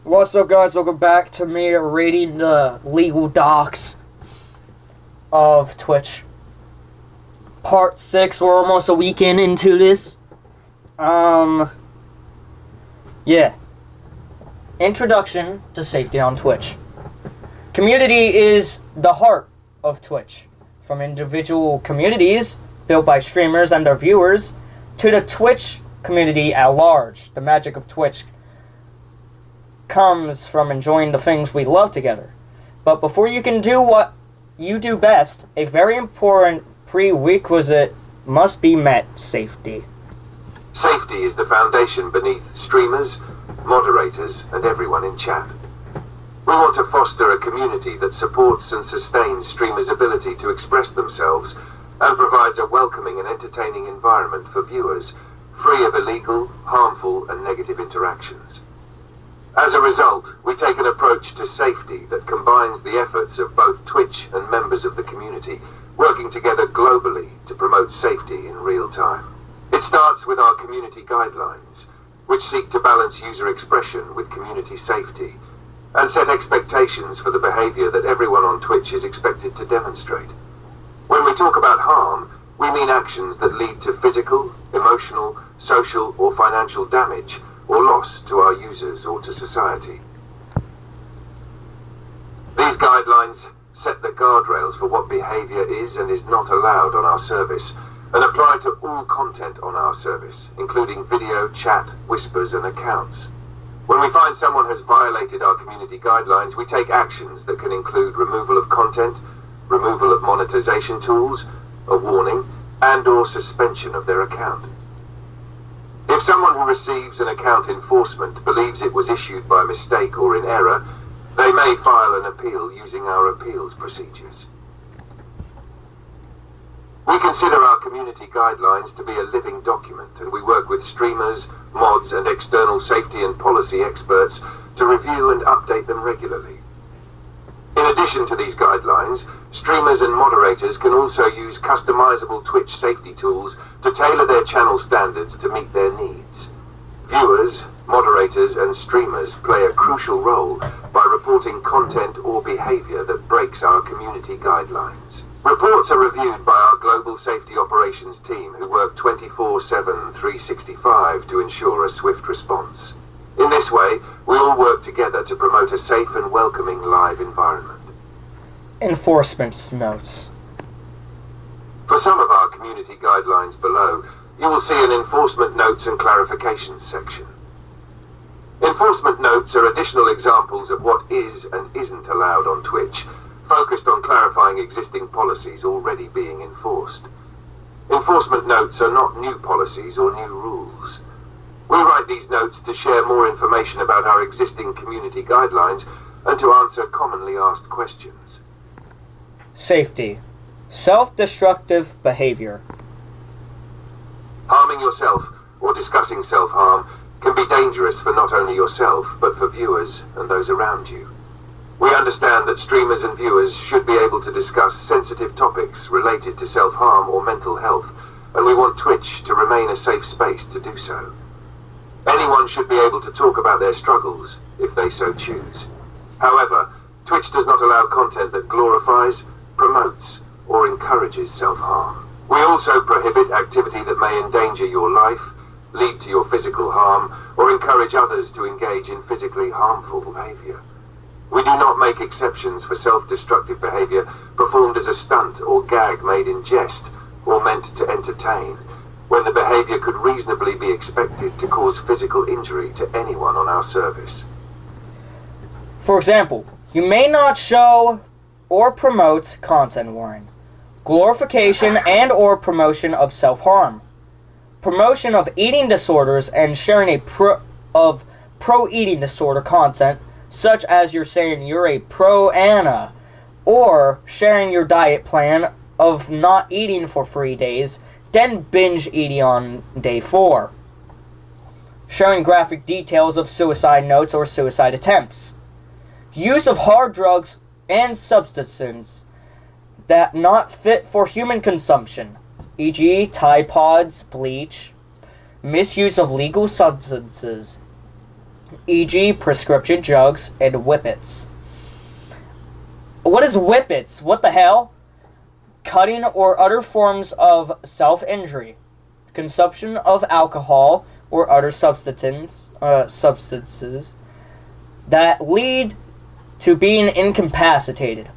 What's up, guys? Welcome back to me reading the legal docs of Twitch. Part 6, we're almost a weekend into this. Yeah. Introduction to safety on Twitch. Community is the heart of Twitch. From individual communities built by streamers and their viewers, to the Twitch community at large. The magic of Twitch comes from enjoying the things we love together. But before you can do what you do best, a very important prerequisite must be met: safety. Safety is the foundation beneath streamers, moderators, and everyone in chat. We want to foster a community that supports and sustains streamers' ability to express themselves and provides a welcoming and entertaining environment for viewers, free of illegal, harmful, and negative interactions. As a result, we take an approach to safety that combines the efforts of both Twitch and members of the community, working together globally to promote safety in real time. It starts with our community guidelines, which seek to balance user expression with community safety, and set expectations for the behavior that everyone on Twitch is expected to demonstrate. When we talk about harm, we mean actions that lead to physical, emotional, social, or financial damage or loss to our users or to society. These guidelines set the guardrails for what behavior is and is not allowed on our service, and apply to all content on our service, including video, chat, whispers, and accounts. When we find someone has violated our community guidelines, we take actions that can include removal of content, removal of monetization tools, a warning, and/or suspension of their account. If someone who receives an account enforcement believes it was issued by mistake or in error, they may file an appeal using our appeals procedures. We consider our community guidelines to be a living document, and we work with streamers, mods, and external safety and policy experts to review and update them regularly. In addition to these guidelines, streamers and moderators can also use customizable Twitch safety tools to tailor their channel standards to meet their needs. Viewers, moderators, and streamers play a crucial role by reporting content or behavior that breaks our community guidelines. Reports are reviewed by our Global Safety Operations team, who work 24/7, 365 to ensure a swift response. In this way, we all work together to promote a safe and welcoming live environment. Enforcement notes. For some of our community guidelines below, you will see an enforcement notes and clarifications section. Enforcement notes are additional examples of what is and isn't allowed on Twitch, focused on clarifying existing policies already being enforced. Enforcement notes are not new policies or new rules. We write these notes to share more information about our existing community guidelines and to answer commonly asked questions. Safety. Self-destructive behavior. Harming yourself or discussing self-harm can be dangerous for not only yourself, but for viewers and those around you. We understand that streamers and viewers should be able to discuss sensitive topics related to self-harm or mental health, and we want Twitch to remain a safe space to do so. Anyone should be able to talk about their struggles, if they so choose. However, Twitch does not allow content that glorifies, promotes, or encourages self-harm. We also prohibit activity that may endanger your life, lead to your physical harm, or encourage others to engage in physically harmful behavior. We do not make exceptions for self-destructive behavior performed as a stunt or gag made in jest or meant to entertain, when the behavior could reasonably be expected to cause physical injury to anyone on our service. For example, you may not show or promote content warning, glorification and or promotion of self-harm, promotion of eating disorders, and sharing pro-eating disorder content, such as you're saying you're a pro-Anna, or sharing your diet plan of not eating for 3 days, then binge eating on day 4. Showing graphic details of suicide notes or suicide attempts. Use of hard drugs and substances that not fit for human consumption, e.g. Tide Pods, bleach. Misuse of legal substances. e.g. prescription drugs and whippets. What is whippets? What the hell? Cutting or other forms of self-injury, consumption of alcohol or other substances that lead to being incapacitated.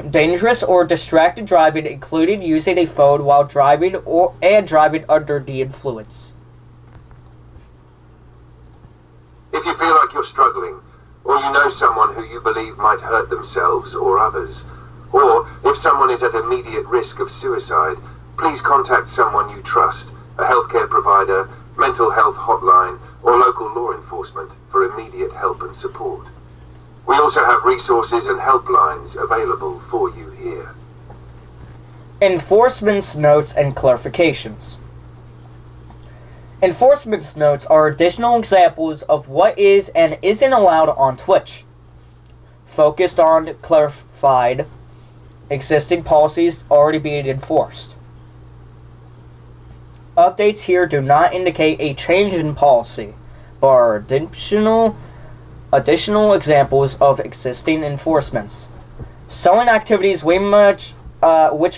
Dangerous or distracted driving, including using a phone while driving and driving under the influence. If you feel like you're struggling, or you know someone who you believe might hurt themselves or others, or if someone is at immediate risk of suicide, please contact someone you trust, a healthcare provider, mental health hotline, or local law enforcement for immediate help and support. We also have resources and helplines available for you here. Enforcement notes and clarifications. Enforcement notes are additional examples of what is and isn't allowed on Twitch, focused on clarified existing policies already being enforced. Updates here do not indicate a change in policy, but are additional examples of existing enforcements. Selling activities which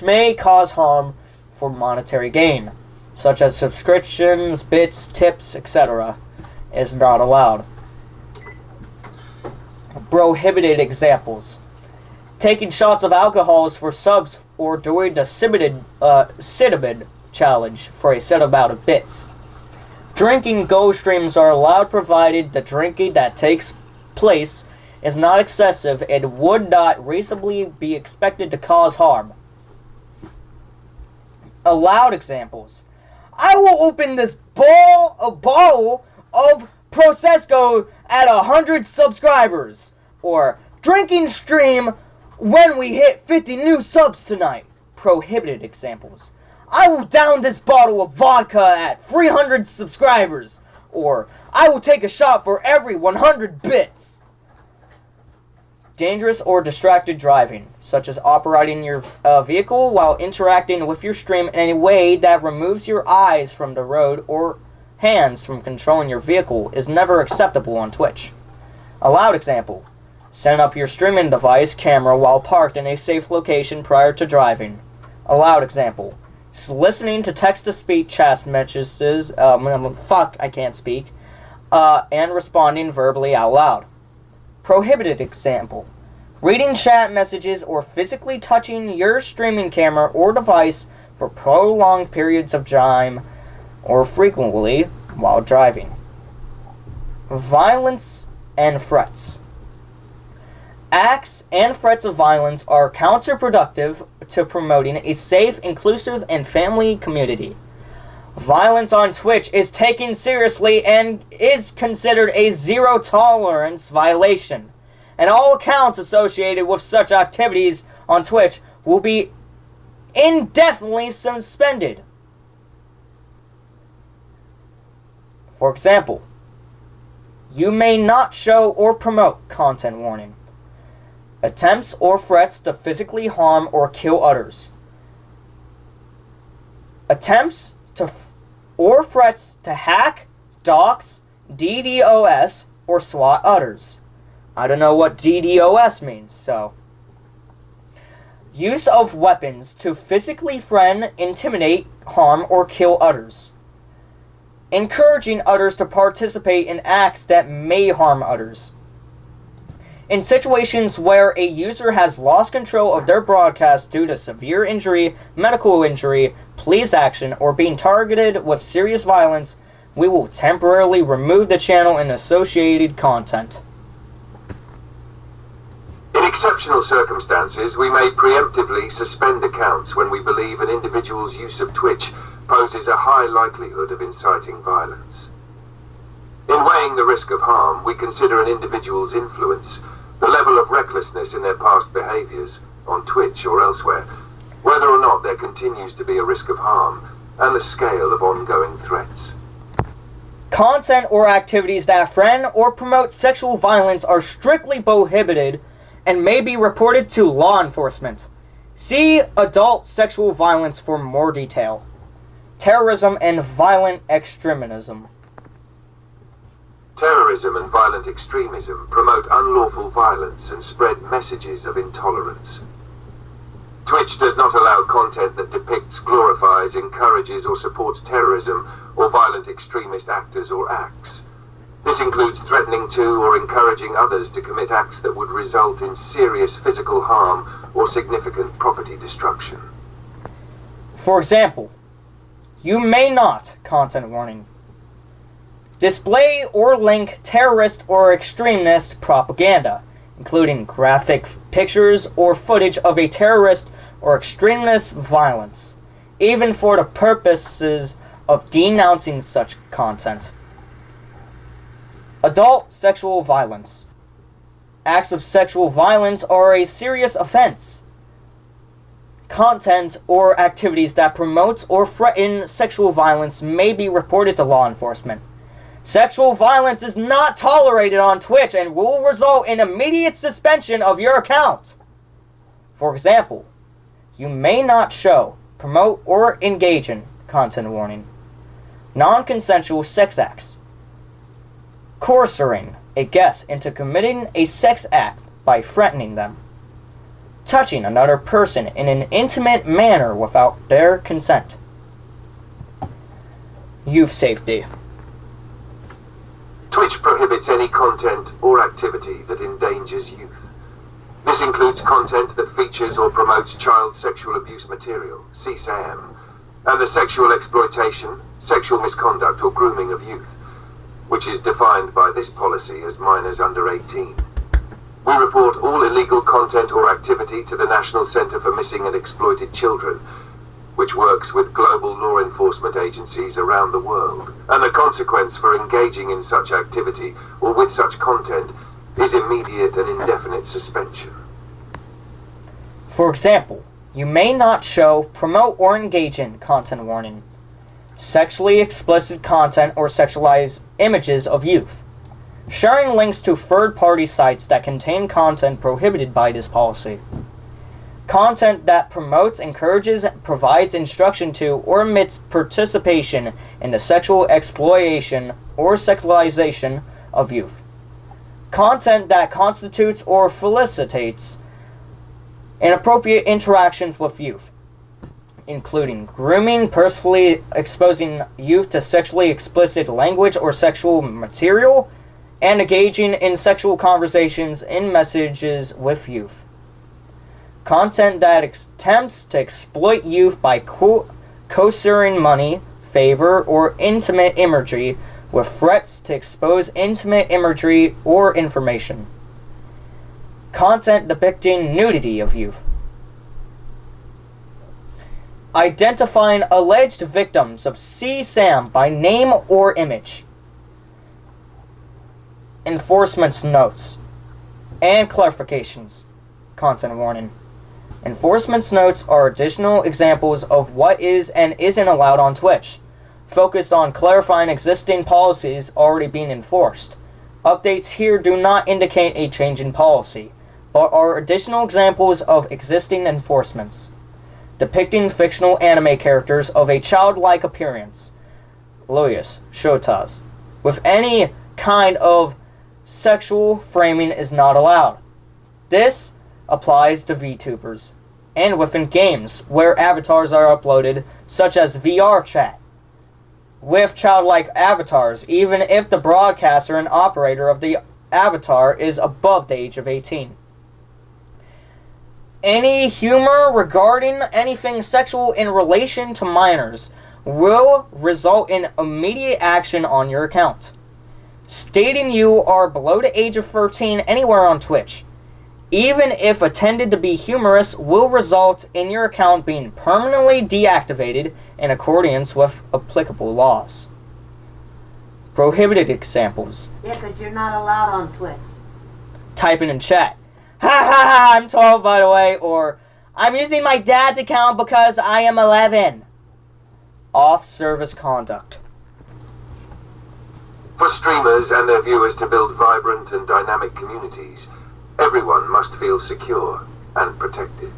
may cause harm for monetary gain, such as subscriptions, bits, tips, etc., is not allowed. Prohibited examples. Taking shots of alcohols for subs or doing the cinnamon challenge for a set amount of bits. Drinking Go streams are allowed provided the drinking that takes place is not excessive and would not reasonably be expected to cause harm. Allowed examples. I will open this bottle of Prosecco at 100 subscribers. Or drinking stream when we hit 50 new subs tonight. Prohibited examples. I will down this bottle of vodka at 300 subscribers. Or, I will take a shot for every 100 bits. Dangerous or distracted driving, such as operating your vehicle while interacting with your stream in a way that removes your eyes from the road or hands from controlling your vehicle, is never acceptable on Twitch. Allowed example. Set up your streaming device camera while parked in a safe location prior to driving. Allowed example. Listening to text-to-speech chat messages, I can't speak, and responding verbally out loud. Prohibited example. Reading chat messages or physically touching your streaming camera or device for prolonged periods of time or frequently while driving. Violence and threats. Acts and threats of violence are counterproductive to promoting a safe, inclusive, and family community. Violence on Twitch is taken seriously and is considered a zero-tolerance violation, and all accounts associated with such activities on Twitch will be indefinitely suspended. For example, you may not show or promote content warning. Attempts or threats to physically harm or kill others. Attempts to or threats to hack, dox, DDoS, or swat others. I don't know what DDoS means, so. Use of weapons to physically threaten, intimidate, harm, or kill others. Encouraging others to participate in acts that may harm others. In situations where a user has lost control of their broadcast due to severe injury, medical injury, police action, or being targeted with serious violence, we will temporarily remove the channel and associated content. In exceptional circumstances, we may preemptively suspend accounts when we believe an individual's use of Twitch poses a high likelihood of inciting violence. In weighing the risk of harm, we consider an individual's influence, the level of recklessness in their past behaviors, on Twitch or elsewhere, whether or not there continues to be a risk of harm, and the scale of ongoing threats. Content or activities that threaten or promote sexual violence are strictly prohibited and may be reported to law enforcement. See adult sexual violence for more detail. Terrorism and violent extremism. Terrorism and violent extremism promote unlawful violence and spread messages of intolerance. Twitch does not allow content that depicts, glorifies, encourages, or supports terrorism or violent extremist actors or acts. This includes threatening to or encouraging others to commit acts that would result in serious physical harm or significant property destruction. For example, you may not, content warning, display or link terrorist or extremist propaganda, including graphic pictures or footage of a terrorist or extremist violence, even for the purposes of denouncing such content. Adult sexual violence. Acts of sexual violence are a serious offense. Content or activities that promote or threaten sexual violence may be reported to law enforcement. Sexual violence is not tolerated on Twitch and will result in immediate suspension of your account. For example, you may not show, promote, or engage in, content warning, non-consensual sex acts, coercing a guest into committing a sex act by threatening them, touching another person in an intimate manner without their consent. Youth safety. Twitch prohibits any content or activity that endangers youth. This includes content that features or promotes child sexual abuse material, CSAM, and the sexual exploitation, sexual misconduct, or grooming of youth, which is defined by this policy as minors under 18. We report all illegal content or activity to the National Center for Missing and Exploited Children, which works with global law enforcement agencies around the world. And the consequence for engaging in such activity or with such content is immediate and indefinite suspension. For example, you may not show, promote, or engage in, content warning, sexually explicit content or sexualized images of youth, sharing links to third-party sites that contain content prohibited by this policy, content that promotes, encourages, provides instruction to, or admits participation in the sexual exploitation or sexualization of youth, content that constitutes or felicitates inappropriate interactions with youth, including grooming, purposefully exposing youth to sexually explicit language or sexual material, and engaging in sexual conversations in messages with youth. Content that attempts to exploit youth by coercing money, favor, or intimate imagery with threats to expose intimate imagery or information. Content depicting nudity of youth. Identifying alleged victims of CSAM by name or image. Enforcement's notes and clarifications. Content warning. Enforcement's notes are additional examples of what is and isn't allowed on Twitch, focused on clarifying existing policies already being enforced. Updates here do not indicate a change in policy, but are additional examples of existing enforcements. Depicting fictional anime characters of a childlike appearance, Loyus, Shotaz, with any kind of sexual framing is not allowed. This applies to VTubers, and within games where avatars are uploaded, such as VR chat, with childlike avatars, even if the broadcaster and operator of the avatar is above the age of 18. Any humor regarding anything sexual in relation to minors will result in immediate action on your account. Stating you are below the age of 13 anywhere on Twitch, even if intended to be humorous, will result in your account being permanently deactivated in accordance with applicable laws. Prohibited examples. Yeah, because you're not allowed on Twitch. Typing in chat, "Ha ha ha, I'm 12 by the way," or "I'm using my dad's account because I am 11. Off-service conduct. For streamers and their viewers to build vibrant and dynamic communities, everyone must feel secure and protected.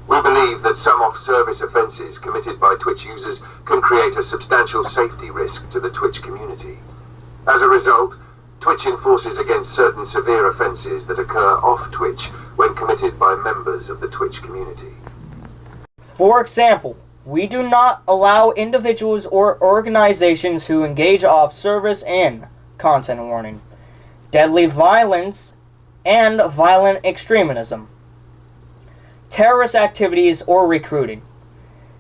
We believe that some off-service offenses committed by Twitch users can create a substantial safety risk to the Twitch community. As a result, Twitch enforces against certain severe offences that occur off Twitch when committed by members of the Twitch community. For example, we do not allow individuals or organizations who engage off service in content warning, deadly violence, and violent extremism, terrorist activities or recruiting,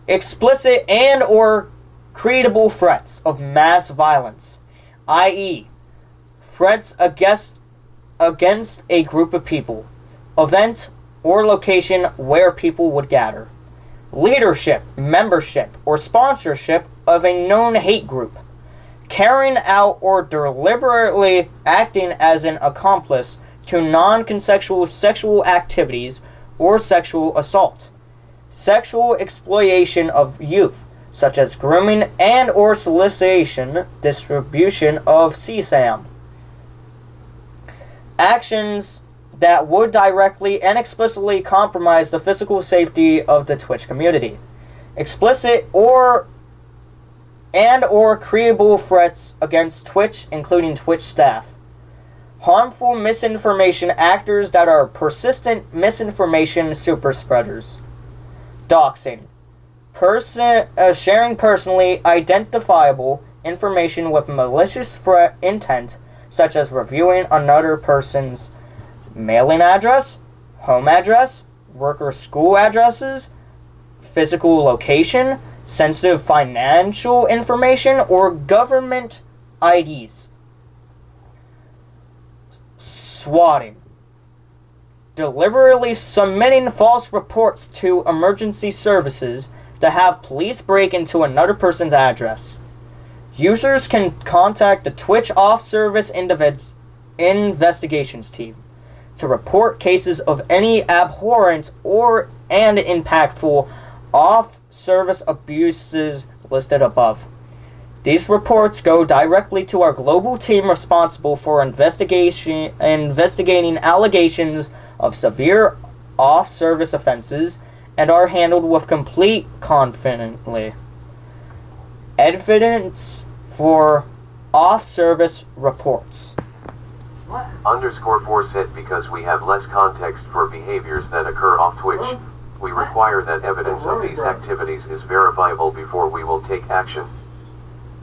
explicit and or creatable threats of mass violence, i.e., threats against a group of people, event, or location where people would gather, leadership, membership, or sponsorship of a known hate group, carrying out or deliberately acting as an accomplice to non-consensual sexual activities or sexual assault, sexual exploitation of youth, such as grooming and or solicitation, distribution of CSAM, actions that would directly and explicitly compromise the physical safety of the Twitch community, explicit or creable threats against Twitch, including Twitch staff, harmful misinformation actors that are persistent misinformation super spreaders, doxing, sharing personally identifiable information with malicious intent, such as reviewing another person's mailing address, home address, work or school addresses, physical location, sensitive financial information, or government IDs. Swatting. Deliberately submitting false reports to emergency services to have police break into another person's address. Users can contact the Twitch off-service investigations team to report cases of any abhorrent and impactful off-service abuses listed above. These reports go directly to our global team responsible for investigating allegations of severe off-service offenses and are handled with complete confidently. Evidence for off-service reports. What? _4 said because we have less context for behaviors that occur off Twitch, we require that evidence of these activities is verifiable before we will take action.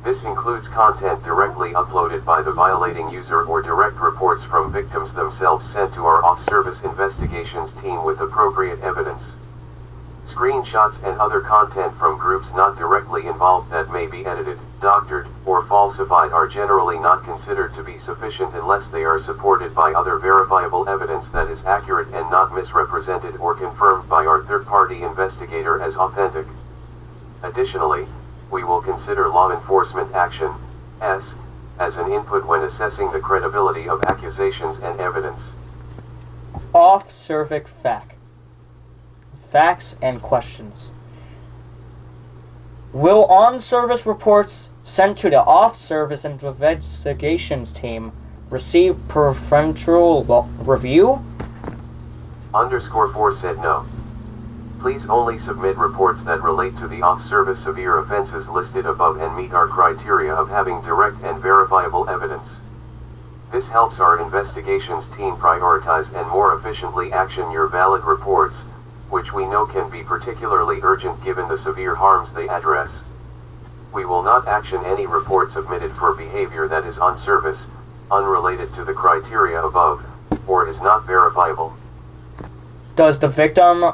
This includes content directly uploaded by the violating user or direct reports from victims themselves sent to our off-service investigations team with appropriate evidence. Screenshots and other content from groups not directly involved that may be edited, doctored, or falsified are generally not considered to be sufficient unless they are supported by other verifiable evidence that is accurate and not misrepresented or confirmed by our third-party investigator as authentic. Additionally, we will consider law enforcement action, as an input when assessing the credibility of accusations and evidence. Off-service facts and questions. Will on-service reports sent to the off-service investigations team receive preferential review? _4 said no. Please only submit reports that relate to the off-service severe offenses listed above and meet our criteria of having direct and verifiable evidence. This helps our investigations team prioritize and more efficiently action your valid reports, which we know can be particularly urgent given the severe harms they address. We will not action any report submitted for behavior that is on service, unrelated to the criteria above, or is not verifiable. Does the victim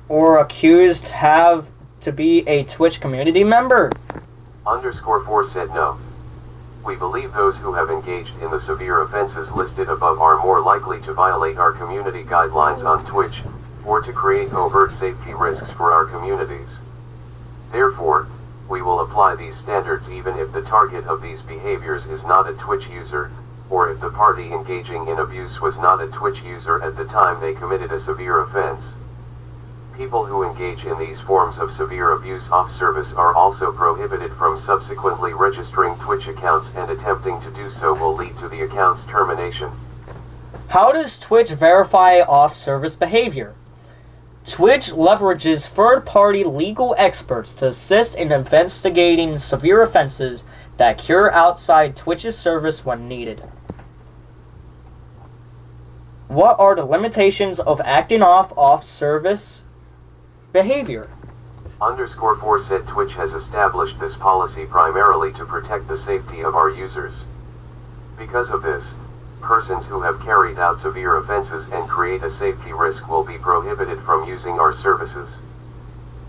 or accused have to be a Twitch community member? _4 said no. We believe those who have engaged in the severe offenses listed above are more likely to violate our community guidelines on Twitch, or to create overt safety risks for our communities. Therefore, we will apply these standards even if the target of these behaviors is not a Twitch user, or if the party engaging in abuse was not a Twitch user at the time they committed a severe offense. People who engage in these forms of severe abuse off-service are also prohibited from subsequently registering Twitch accounts, and attempting to do so will lead to the account's termination. How does Twitch verify off-service behavior? Twitch leverages third-party legal experts to assist in investigating severe offenses that occur outside Twitch's service when needed. What are the limitations of acting off-service behavior? _4 said Twitch has established this policy primarily to protect the safety of our users. Because of this, persons who have carried out severe offenses and create a safety risk will be prohibited from using our services.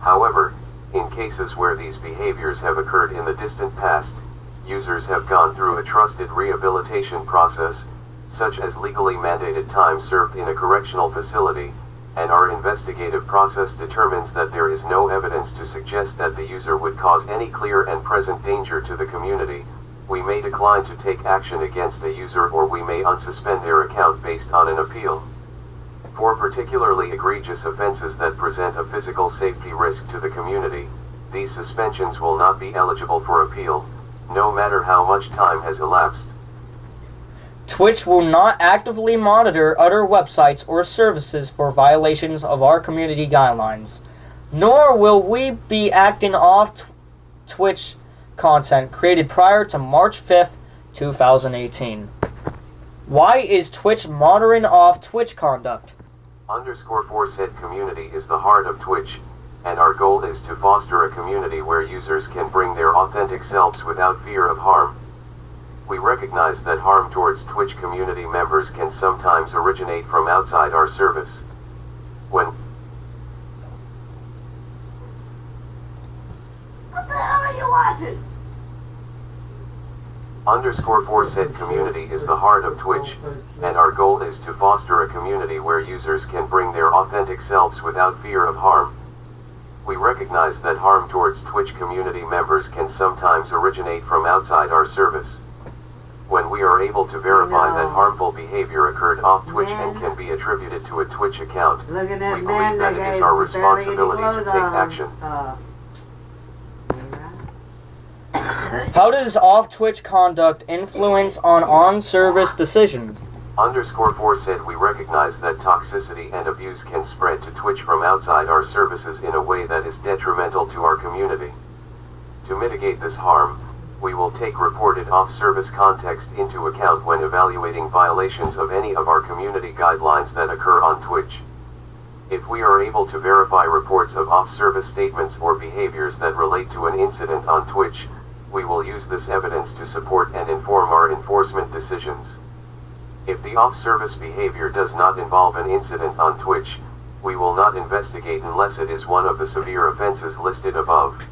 However, in cases where these behaviors have occurred in the distant past, users have gone through a trusted rehabilitation process, such as legally mandated time served in a correctional facility, and our investigative process determines that there is no evidence to suggest that the user would cause any clear and present danger to the community, we may decline to take action against a user or we may unsuspend their account based on an appeal. For particularly egregious offenses that present a physical safety risk to the community, these suspensions will not be eligible for appeal, no matter how much time has elapsed. Twitch will not actively monitor other websites or services for violations of our community guidelines, nor will we be acting off Twitch content created prior to March 5th, 2018. Why is Twitch monitoring off Twitch conduct? _4 said community is the heart of Twitch, and our goal is to foster a community where users can bring their authentic selves without fear of harm. We recognize that harm towards Twitch community members can sometimes originate from outside our service. When What the hell are you watching? _4 said community is the heart of Twitch, and our goal is to foster a community where users can bring their authentic selves without fear of harm. We recognize that harm towards Twitch community members can sometimes originate from outside our service. When we are able to verify that harmful behavior occurred off Twitch and can be attributed to a Twitch account, Look at we that believe man that that it is gave our barely any responsibility to clothes take on. action. How does off-Twitch conduct influence on on-service decisions? _4 said we recognize that toxicity and abuse can spread to Twitch from outside our services in a way that is detrimental to our community. To mitigate this harm, we will take reported off-service context into account when evaluating violations of any of our community guidelines that occur on Twitch. If we are able to verify reports of off-service statements or behaviors that relate to an incident on Twitch, we will use this evidence to support and inform our enforcement decisions. If the off-service behavior does not involve an incident on Twitch, we will not investigate unless it is one of the severe offenses listed above.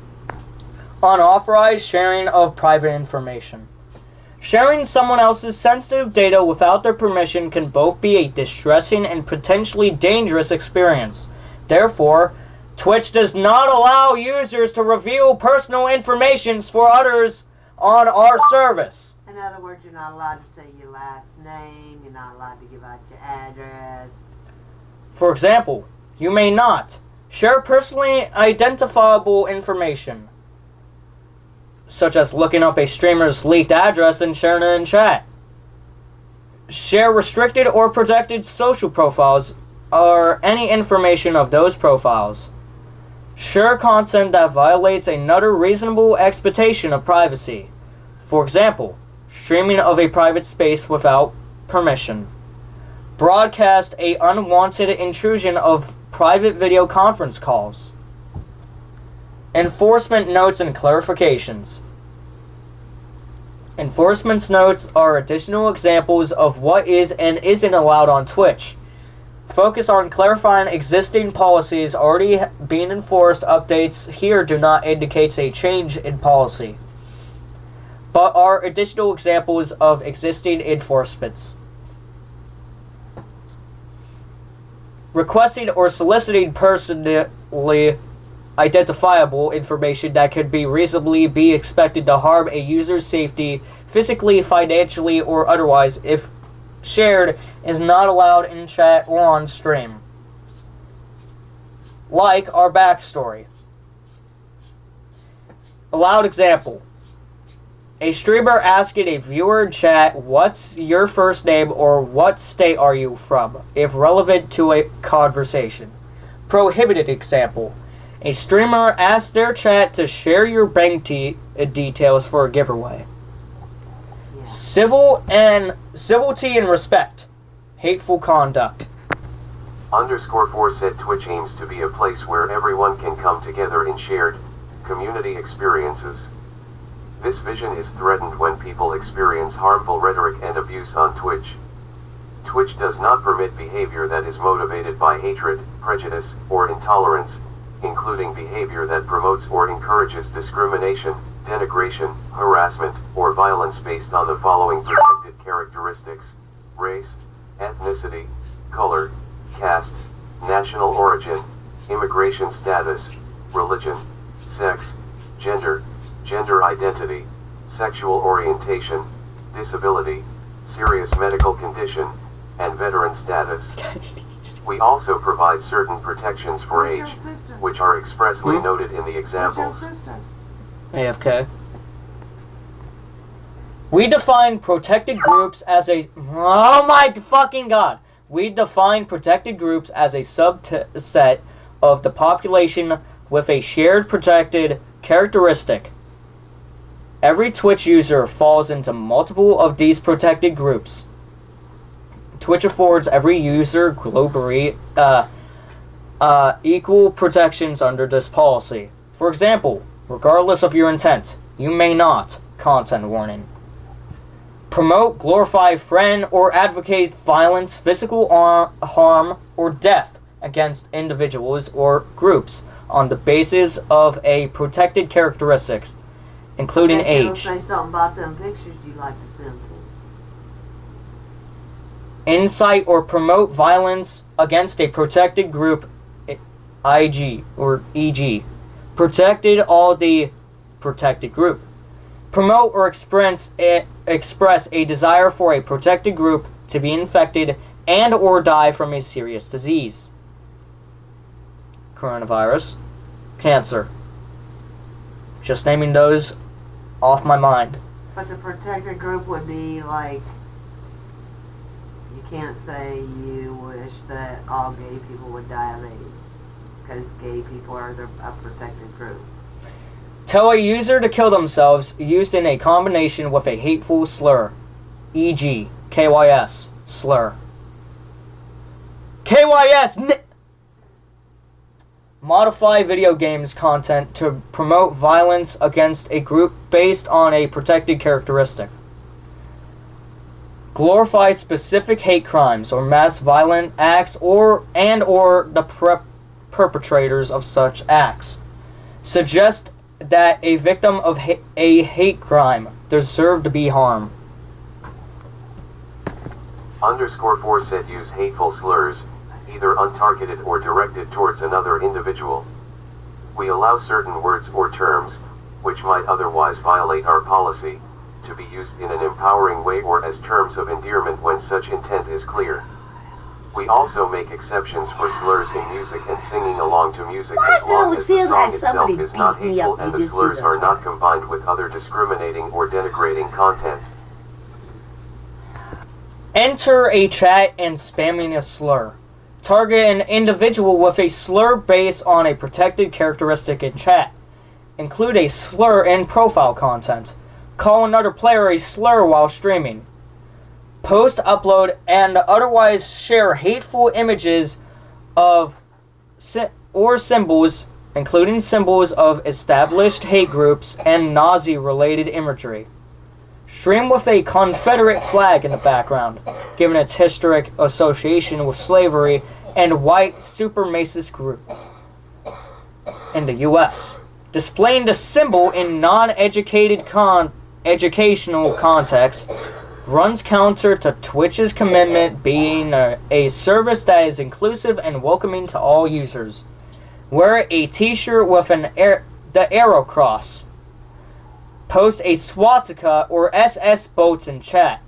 Unauthorized sharing of private information. Sharing someone else's sensitive data without their permission can both be a distressing and potentially dangerous experience. Therefore, Twitch does not allow users to reveal personal information for others on our service. In other words, you're not allowed to say your last name, you're not allowed to give out your address. For example, you may not share personally identifiable information, such as looking up a streamer's leaked address and sharing it in chat. Share restricted or protected social profiles or any information of those profiles. Share content that violates another reasonable expectation of privacy. For example, streaming of a private space without permission. Broadcast a unwanted intrusion of private video conference calls. Enforcement notes and clarifications. Enforcement notes are additional examples of what is and isn't allowed on Twitch. Focus on clarifying existing policies already being enforced. Updates here do not indicate a change in policy, but are additional examples of existing enforcements. Requesting or soliciting personally identifiable information that could be reasonably be expected to harm a user's safety, physically, financially, or otherwise, if shared, is not allowed in chat or on stream. Like our backstory. Allowed example. A streamer asking a viewer in chat, "What's your first name?" or "What state are you from?" if relevant to a conversation. Prohibited example. A streamer asks their chat to share your bank details for a giveaway. civility and respect. Hateful conduct. _4 said Twitch aims to be a place where everyone can come together in shared community experiences. This vision is threatened when people experience harmful rhetoric and abuse on Twitch. Twitch does not permit behavior that is motivated by hatred, prejudice, or intolerance, including behavior that promotes or encourages discrimination, denigration, harassment, or violence based on the following protected characteristics: race, ethnicity, color, caste, national origin, immigration status, religion, sex, gender, gender identity, sexual orientation, disability, serious medical condition, and veteran status. We also provide certain protections for age, which are expressly noted in the examples. AFK. We define protected groups as a... Oh my fucking god! We define protected groups as a subset of the population with a shared protected characteristic. Every Twitch user falls into multiple of these protected groups. Twitch affords every user globally equal protections under this policy. For example, regardless of your intent, you may not, content warning, promote, glorify, friend, or advocate violence, physical harm, or death against individuals or groups on the basis of a protected characteristics, including age. Say something about them pictures you like to send to. Incite or promote violence against a protected group, IG or EG. Protected all the protected group. Promote or express a desire for a protected group to be infected and or die from a serious disease. Coronavirus. Cancer. Just naming those off my mind. But the protected group would be like, you can't say you wish that all gay people would die of AIDS, because gay people are a protected group. Tell a user to kill themselves used in a combination with a hateful slur, e.g., KYS, slur. KYS! Modify video games content to promote violence against a group based on a protected characteristic. Glorify specific hate crimes or mass violent acts or the perpetrators of such acts. Suggest that a victim of a hate crime deserve to be harmed. _4 said use hateful slurs, either untargeted or directed towards another individual. We allow certain words or terms, which might otherwise violate our policy, to be used in an empowering way or as terms of endearment when such intent is clear. We also make exceptions for slurs in music and singing along to music as long as the song itself is not hateful and the slurs are not combined with other discriminating or denigrating content. Enter a chat and spamming a slur. Target an individual with a slur based on a protected characteristic in chat. Include a slur in profile content. Call another player a slur while streaming. Post, upload, and otherwise share hateful images of or symbols, including symbols of established hate groups and Nazi-related imagery. Stream with a Confederate flag in the background, given its historic association with slavery and white supremacist groups in the U.S. Displaying the symbol in non-educated educational context runs counter to Twitch's commitment being a service that is inclusive and welcoming to all users. Wear a t-shirt with the arrow cross. Post a swastika or SS boats in chat.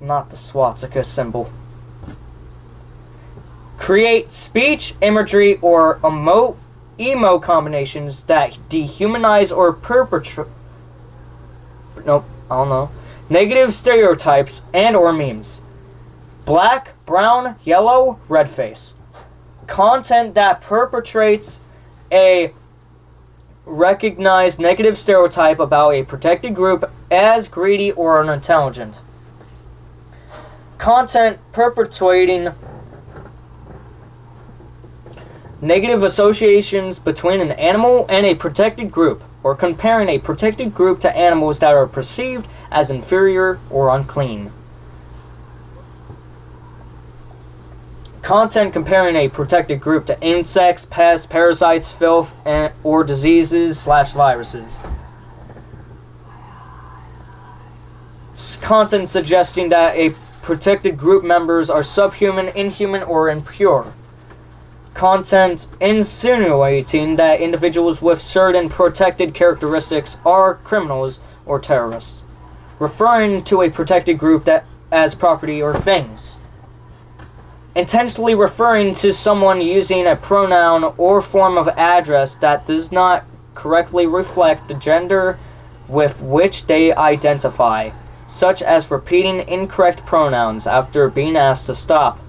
Not the swastika symbol. Create speech, imagery, or emo combinations that dehumanize or negative stereotypes and or memes. Black, brown, yellow, red face. Content that perpetrates a recognize negative stereotype about a protected group as greedy or unintelligent. Content perpetuating negative associations between an animal and a protected group, or comparing a protected group to animals that are perceived as inferior or unclean. Content comparing a protected group to insects, pests, parasites, filth, or diseases/viruses. Content suggesting that a protected group members are subhuman, inhuman, or impure. Content insinuating that individuals with certain protected characteristics are criminals or terrorists. Referring to a protected group as property or things. Intentionally referring to someone using a pronoun or form of address that does not correctly reflect the gender with which they identify, such as repeating incorrect pronouns after being asked to stop.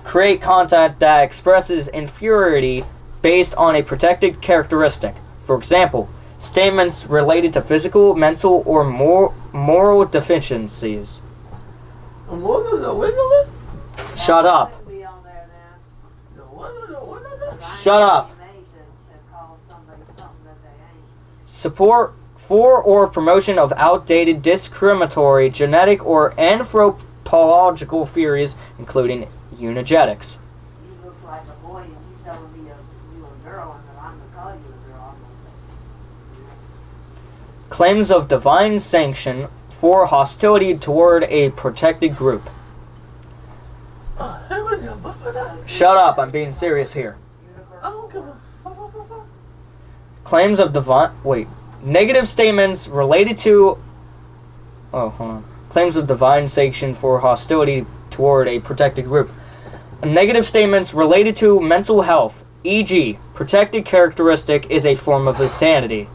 Create content that expresses inferiority based on a protected characteristic. For example, statements related to physical, mental, or moral deficiencies. Shut up. Shut up. Support for or promotion of outdated, discriminatory, genetic, or anthropological theories, including eugenics. You look like a boy and you telling me you a girl and that I'm going to call you a girl. I'm going to say. Claims of divine sanction for hostility toward a protected group. Shut up, I'm being serious here. Claims of negative statements related to claims of divine sanction for hostility toward a protected group. Negative statements related to mental health, e.g., protected characteristic is a form of insanity.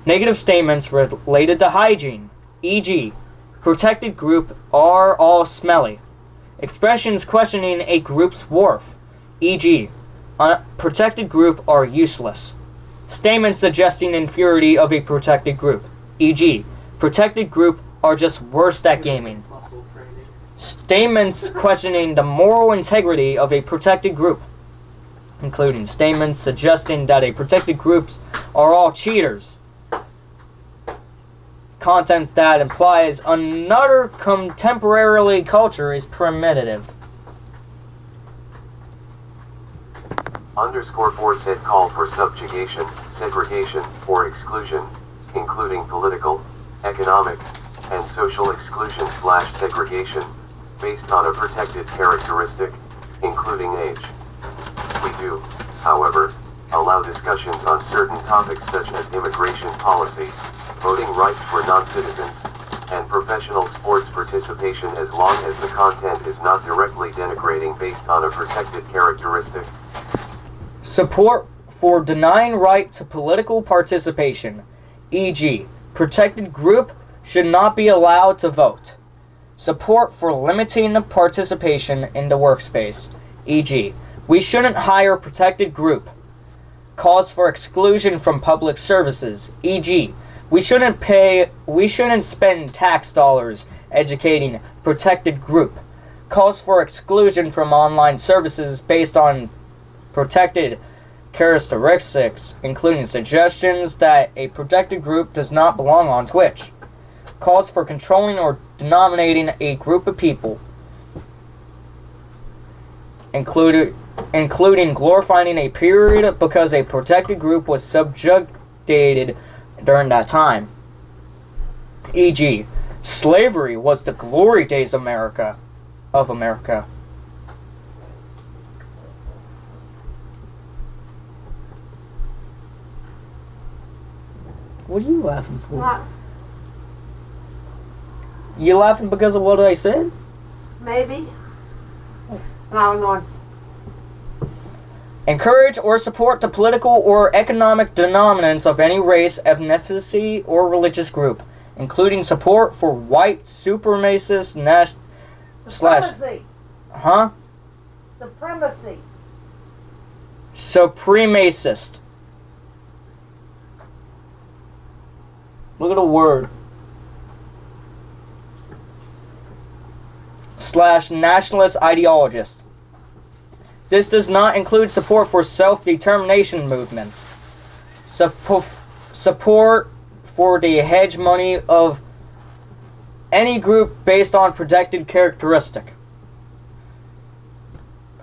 Negative statements related to hygiene, e.g., protected group are all smelly. Expressions questioning a group's worth, e.g., protected group are useless. Statements suggesting inferiority of a protected group, e.g., protected group are just worse at gaming. Statements questioning the moral integrity of a protected group, including statements suggesting that a protected groups are all cheaters. Content that implies another contemporary culture is primitive. _4 said call for subjugation, segregation, or exclusion, including political, economic, and social exclusion/segregation, based on a protected characteristic, including age. We do, however, allow discussions on certain topics such as immigration policy, voting rights for non-citizens, and professional sports participation as long as the content is not directly denigrating based on a protected characteristic. Support for denying right to political participation, e.g., protected group should not be allowed to vote. Support for limiting participation in the workspace, e.g., we shouldn't hire protected group. Cause for exclusion from public services, e.g., we shouldn't spend tax dollars educating protected group. Calls for exclusion from online services based on protected characteristics, including suggestions that a protected group does not belong on Twitch. Calls for controlling or denominating a group of people, including glorifying a period because a protected group was subjugated during that time. E.g., slavery was the glory days of America. What are you laughing for? What? You laughing because of what I said? Maybe. And I was going, Encourage or support the political or economic dominance of any race, ethnicity, or religious group, including support for white supremacist supremacy. Supremacist. Look at the word. / nationalist ideologist. This does not include support for self-determination movements. Support for the hegemony of any group based on protected characteristic.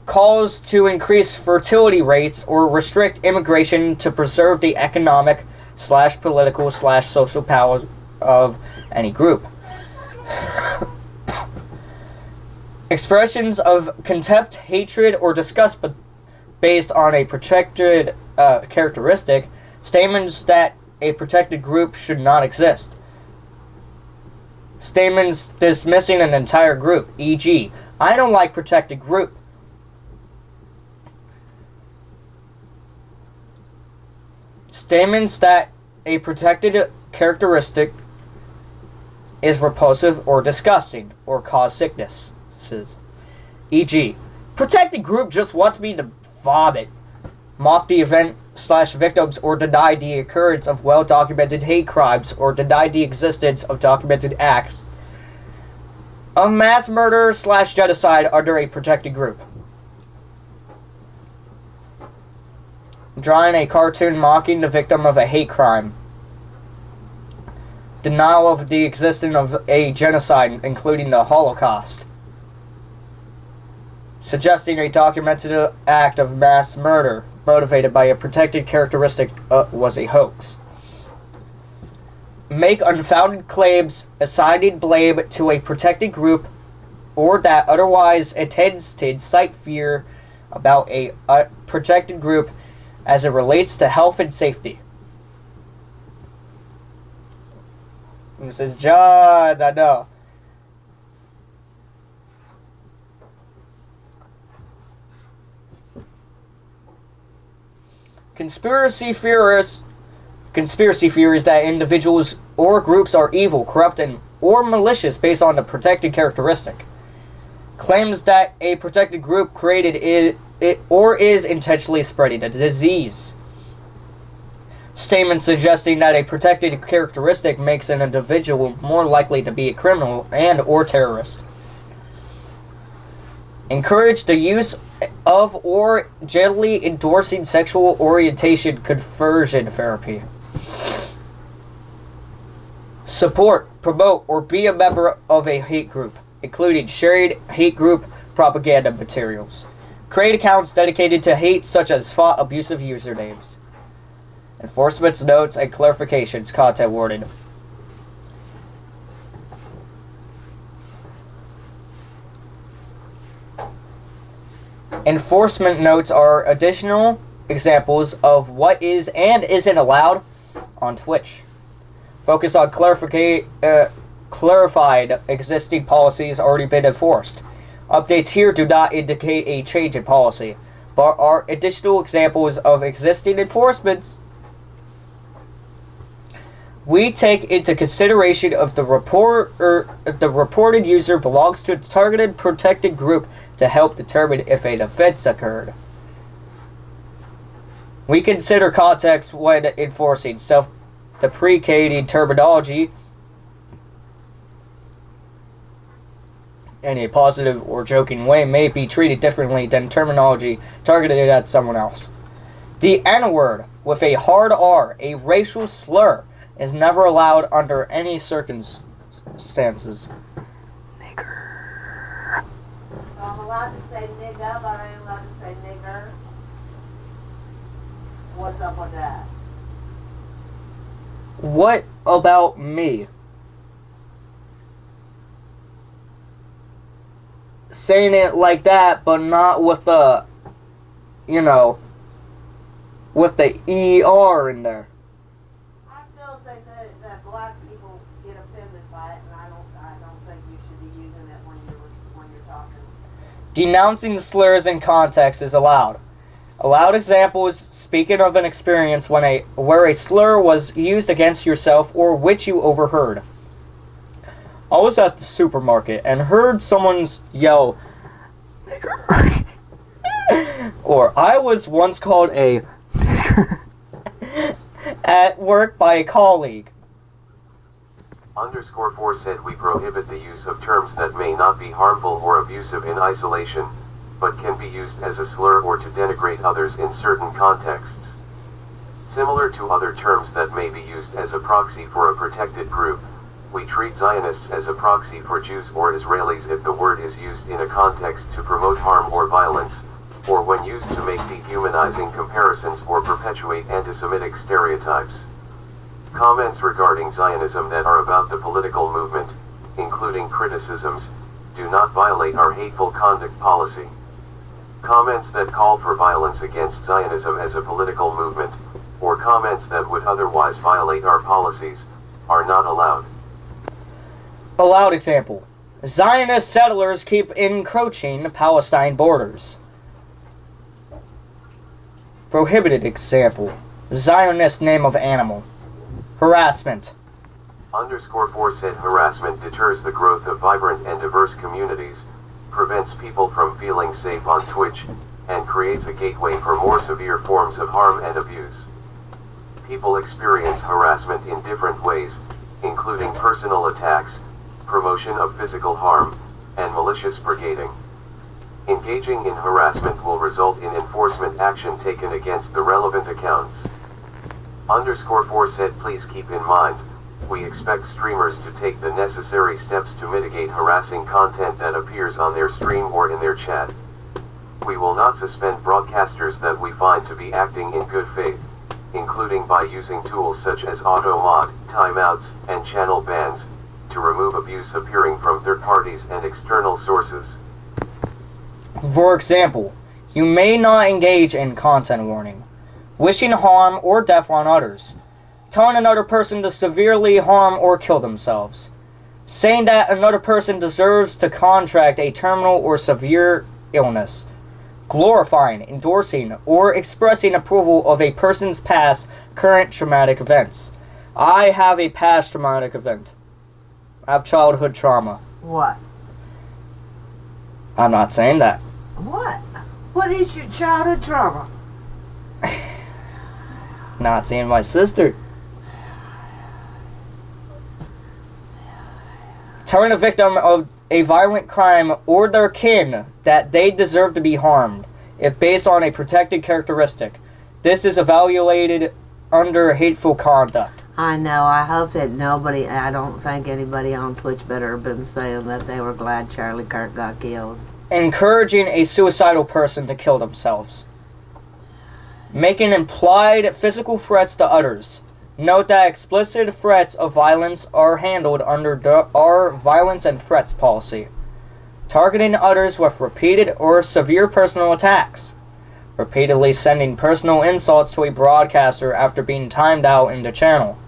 Calls to increase fertility rates or restrict immigration to preserve the economic / political / social power of any group. Expressions of contempt, hatred, or disgust based on a protected characteristic. Statements that a protected group should not exist. Statements dismissing an entire group, e.g., I don't like protected group. Statements that a protected characteristic is repulsive or disgusting or cause sickness. E.g., protected group just wants me to vomit, mock the event / victims, or deny the occurrence of well-documented hate crimes, or deny the existence of documented acts of mass murder / genocide under a protected group. Drawing a cartoon mocking the victim of a hate crime. Denial of the existence of a genocide, including the Holocaust. Suggesting a documented act of mass murder motivated by a protected characteristic was a hoax. Make unfounded claims assigning blame to a protected group or that otherwise intends to incite fear about a protected group as it relates to health and safety. Mrs. Johns, I know. Conspiracy theories that individuals or groups are evil, corrupt, or malicious based on a protected characteristic. Claims that a protected group created it or is intentionally spreading a disease. Statements suggesting that a protected characteristic makes an individual more likely to be a criminal and or terrorist. Encourage the use of or generally endorsing sexual orientation conversion therapy. Support, promote, or be a member of a hate group, including sharing hate group propaganda materials. Create accounts dedicated to hate, such as font abusive usernames. Enforcement notes and clarifications. Content warning. Enforcement notes are additional examples of what is and isn't allowed on Twitch. Focus on clarified existing policies already been enforced. Updates here do not indicate a change in policy, but are additional examples of existing enforcements. We take into consideration if the reported user belongs to a targeted protected group to help determine if an offense occurred. We consider context when enforcing self-deprecating terminology in a positive or joking way may be treated differently than terminology targeted at someone else. The N-word with a hard R, a racial slur, is never allowed under any circumstances. Nigger. So I'm allowed to say nigga, but I ain't allowed to say nigger. What's up with that? What about me? Saying it like that, but not with the, with the ER in there. I still think that black people get offended by it, and I don't think you should be using it when you're talking. Denouncing slurs in context is allowed. Allowed examples speaking of an experience where a slur was used against yourself or which you overheard. I was at the supermarket and heard someone's yell, nigger. Or I was once called a nigger at work by a colleague. Underscore 4 said we prohibit the use of terms that may not be harmful or abusive in isolation, but can be used as a slur or to denigrate others in certain contexts. Similar to other terms that may be used as a proxy for a protected group, we treat Zionists as a proxy for Jews or Israelis if the word is used in a context to promote harm or violence, or when used to make dehumanizing comparisons or perpetuate anti-Semitic stereotypes. Comments regarding Zionism that are about the political movement, including criticisms, do not violate our hateful conduct policy. Comments that call for violence against Zionism as a political movement, or comments that would otherwise violate our policies, are not allowed. Allowed example. Zionist settlers keep encroaching Palestine borders. Prohibited example. Zionist name of animal. Harassment. Underscore 4 said harassment deters the growth of vibrant and diverse communities, prevents people from feeling safe on Twitch, and creates a gateway for more severe forms of harm and abuse. People experience harassment in different ways, including personal attacks, promotion of physical harm, and malicious brigading. Engaging in harassment will result in enforcement action taken against the relevant accounts. Underscore 4 said please keep in mind, we expect streamers to take the necessary steps to mitigate harassing content that appears on their stream or in their chat. We will not suspend broadcasters that we find to be acting in good faith, including by using tools such as auto-mod, timeouts, and channel bans, to remove abuse appearing from third parties and external sources. For example, you may not engage in content warning, wishing harm or death on others, telling another person to severely harm or kill themselves, saying that another person deserves to contract a terminal or severe illness, glorifying, endorsing, or expressing approval of a person's past, current traumatic events. I have a past traumatic event. I have childhood trauma. What? I'm not saying that. What? What is your childhood trauma? Not seeing my sister. Telling a victim of a violent crime or their kin that they deserve to be harmed, if based on a protected characteristic. This is evaluated under hateful conduct. I know. I hope that I don't think anybody on Twitch better have been saying that they were glad Charlie Kirk got killed. Encouraging a suicidal person to kill themselves. Making implied physical threats to others. Note that explicit threats of violence are handled under our violence and threats policy. Targeting others with repeated or severe personal attacks. Repeatedly sending personal insults to a broadcaster after being timed out in the channel.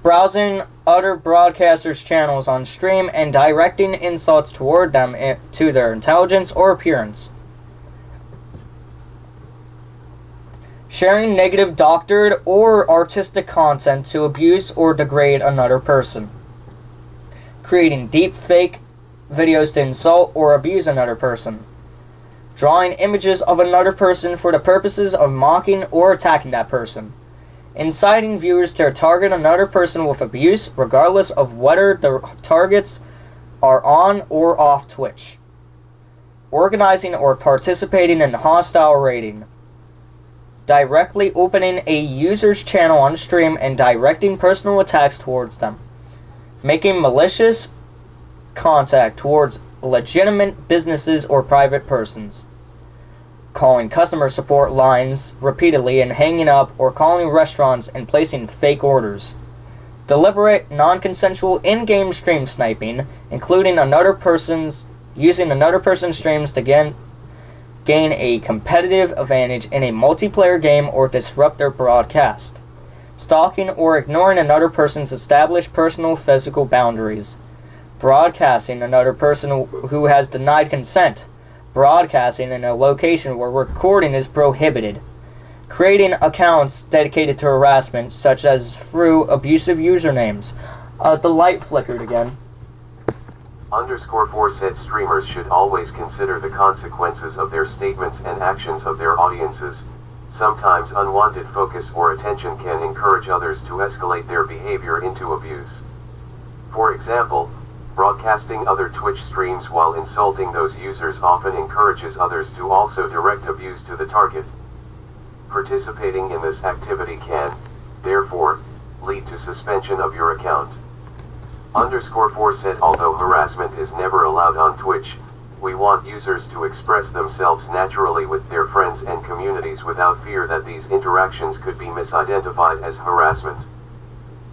Browsing other broadcasters' channels on stream and directing insults toward them to their intelligence or appearance. Sharing negative doctored or artistic content to abuse or degrade another person. Creating deep fake videos to insult or abuse another person. Drawing images of another person for the purposes of mocking or attacking that person. Inciting viewers to target another person with abuse regardless of whether the targets are on or off Twitch. Organizing or participating in hostile raiding. Directly opening a user's channel on stream and directing personal attacks towards them. Making malicious contact towards legitimate businesses or private persons. Calling customer support lines repeatedly and hanging up or calling restaurants and placing fake orders. Deliberate, non-consensual in-game stream sniping, including using another person's streams to gain a competitive advantage in a multiplayer game or disrupt their broadcast. Stalking or ignoring another person's established personal physical boundaries. Broadcasting another person who has denied consent. Broadcasting in a location where recording is prohibited. Creating accounts dedicated to harassment, such as through abusive usernames. The light flickered again. Underscore 4 said streamers should always consider the consequences of their statements and actions of their audiences, Sometimes unwanted focus or attention can encourage others to escalate their behavior into abuse. For example, broadcasting other Twitch streams while insulting those users often encourages others to also direct abuse to the target. Participating in this activity can, therefore, lead to suspension of your account. _4 said although harassment is never allowed on Twitch, we want users to express themselves naturally with their friends and communities without fear that these interactions could be misidentified as harassment.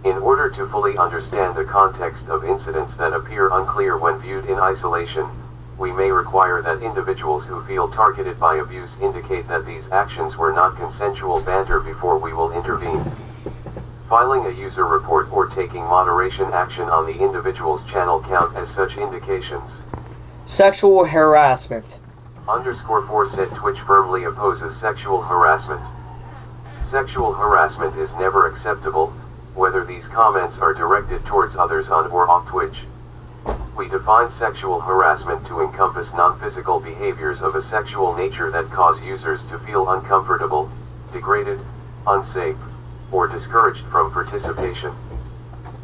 In order to fully understand the context of incidents that appear unclear when viewed in isolation, we may require that individuals who feel targeted by abuse indicate that these actions were not consensual banter before we will intervene. Filing a user report or taking moderation action on the individual's channel count as such indications. Sexual harassment. _4 said Twitch firmly opposes sexual harassment. Sexual harassment is never acceptable, whether these comments are directed towards others on or off Twitch. We define sexual harassment to encompass non-physical behaviors of a sexual nature that cause users to feel uncomfortable, degraded, unsafe, or discouraged from participation.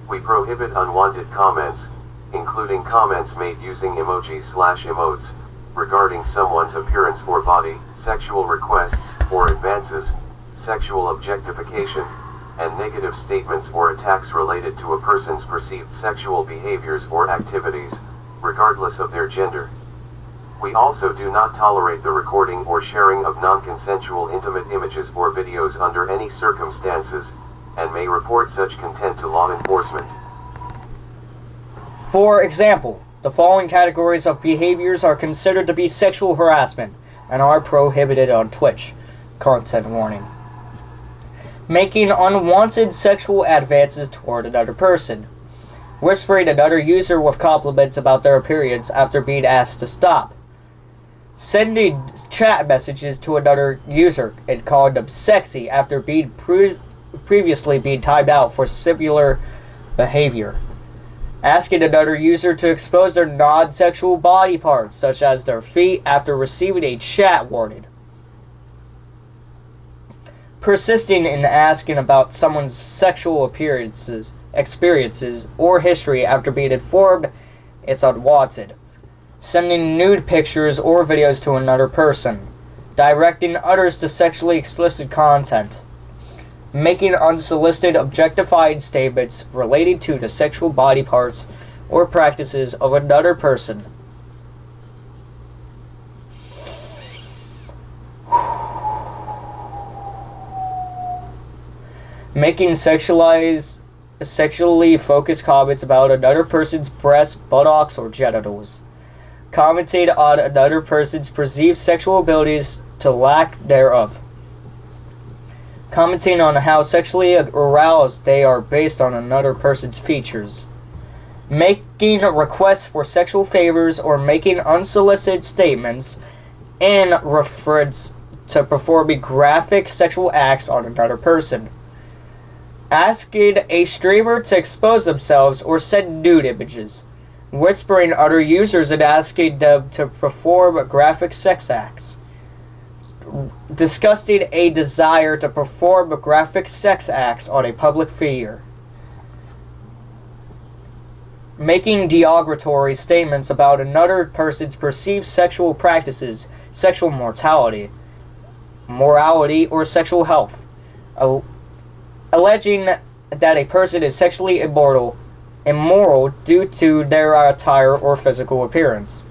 We prohibit unwanted comments, including comments made using emojis/emotes, regarding someone's appearance or body, sexual requests or advances, sexual objectification, and negative statements or attacks related to a person's perceived sexual behaviors or activities, regardless of their gender. We also do not tolerate the recording or sharing of non-consensual intimate images or videos under any circumstances, and may report such content to law enforcement. For example, the following categories of behaviors are considered to be sexual harassment and are prohibited on Twitch. Content warning. Making unwanted sexual advances toward another person. Whispering another user with compliments about their appearance after being asked to stop. Sending chat messages to another user and calling them sexy after being previously being timed out for similar behavior. Asking another user to expose their non-sexual body parts, such as their feet, after receiving a chat warning. Persisting in asking about someone's sexual experiences, or history after being informed it's unwanted. Sending nude pictures or videos to another person. Directing others to sexually explicit content. Making unsolicited objectifying statements related to the sexual body parts or practices of another person. Making sexually focused comments about another person's breasts, buttocks, or genitals. Commenting on another person's perceived sexual abilities to lack thereof. Commenting on how sexually aroused they are based on another person's features. Making requests for sexual favors or making unsolicited statements in reference to performing graphic sexual acts on another person. Asking a streamer to expose themselves or send nude images. Whispering other users and asking them to perform graphic sex acts. Discussing a desire to perform graphic sex acts on a public figure. Making derogatory statements about another person's perceived sexual practices, sexual morality, or sexual health. Alleging that a person is sexually immoral due to their attire or physical appearance.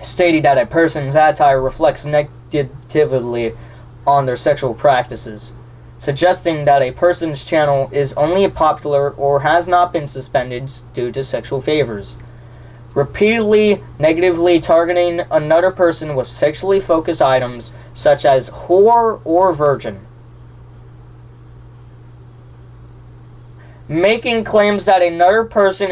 Stating that a person's attire reflects negatively on their sexual practices. Suggesting that a person's channel is only popular or has not been suspended due to sexual favors. Repeatedly negatively targeting another person with sexually focused items such as whore or virgin. Making claims that another person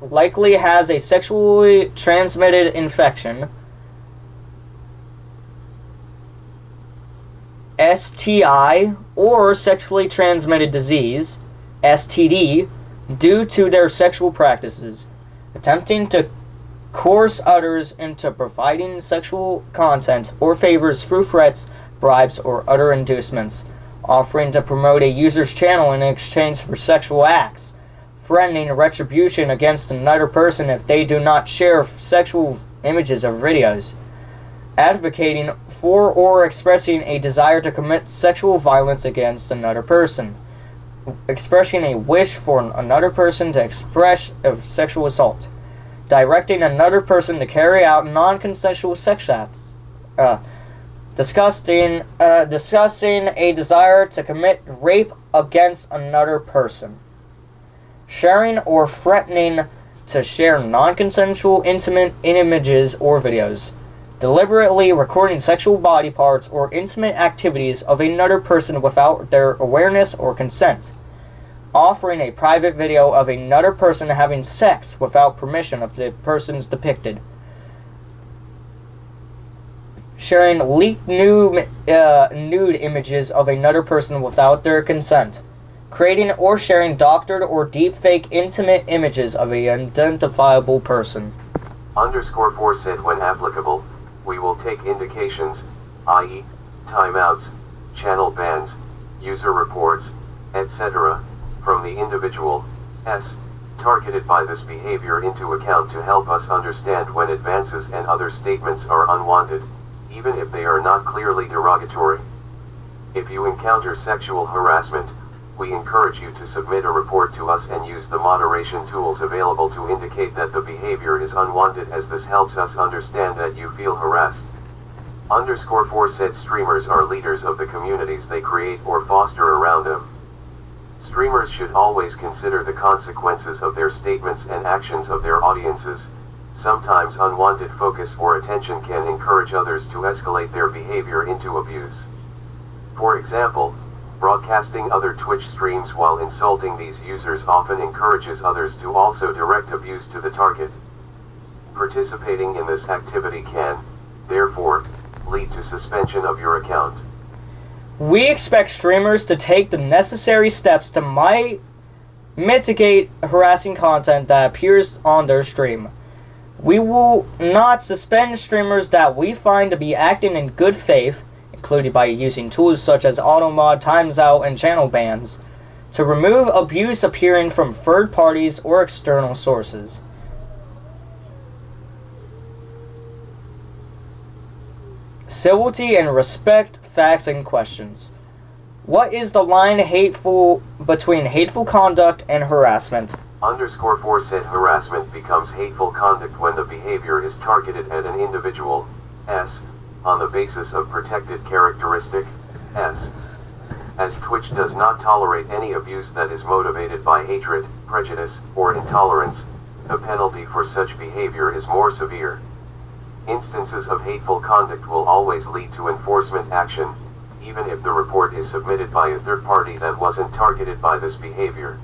likely has a sexually transmitted infection, STI, or sexually transmitted disease, STD, due to their sexual practices. attempting to coerce others into providing sexual content or favors through threats, bribes, or other inducements, offering to promote a user's channel in exchange for sexual acts, threatening retribution against another person if they do not share sexual images or videos, advocating for or expressing a desire to commit sexual violence against another person, expressing a wish for another person to express of sexual assault, directing another person to carry out non-consensual sex acts, discussing a desire to commit rape against another person, sharing or threatening to share non-consensual intimate images or videos, deliberately recording sexual body parts or intimate activities of another person without their awareness or consent, offering a private video of another person having sex without permission of the persons depicted, sharing leaked nude images of another person without their consent, creating or sharing doctored or deepfake intimate images of an identifiable person. _4 said when applicable, we will take indications, i.e., timeouts, channel bans, user reports, etc., from the individual targeted by this behavior into account to help us understand when advances and other statements are unwanted, even if they are not clearly derogatory. If you encounter sexual harassment, we encourage you to submit a report to us and use the moderation tools available to indicate that the behavior is unwanted, as this helps us understand that you feel harassed. _4 said streamers are leaders of the communities they create or foster around them. Streamers should always consider the consequences of their statements and actions of their audiences. Sometimes unwanted focus or attention can encourage others to escalate their behavior into abuse. For example, broadcasting other Twitch streams while insulting these users often encourages others to also direct abuse to the target. Participating in this activity can, therefore, lead to suspension of your account. We expect streamers to take the necessary steps to mitigate harassing content that appears on their stream. We will not suspend streamers that we find to be acting in good faith, including by using tools such as automod, times out, and channel bans, to remove abuse appearing from third parties or external sources. Civility and respect facts and questions. What is the line between hateful conduct and harassment? _4 said harassment becomes hateful conduct when the behavior is targeted at an individual, on the basis of protected characteristic, as Twitch does not tolerate any abuse that is motivated by hatred, prejudice, or intolerance. The penalty for such behavior is more severe. Instances of hateful conduct will always lead to enforcement action, even if the report is submitted by a third party that wasn't targeted by this behavior.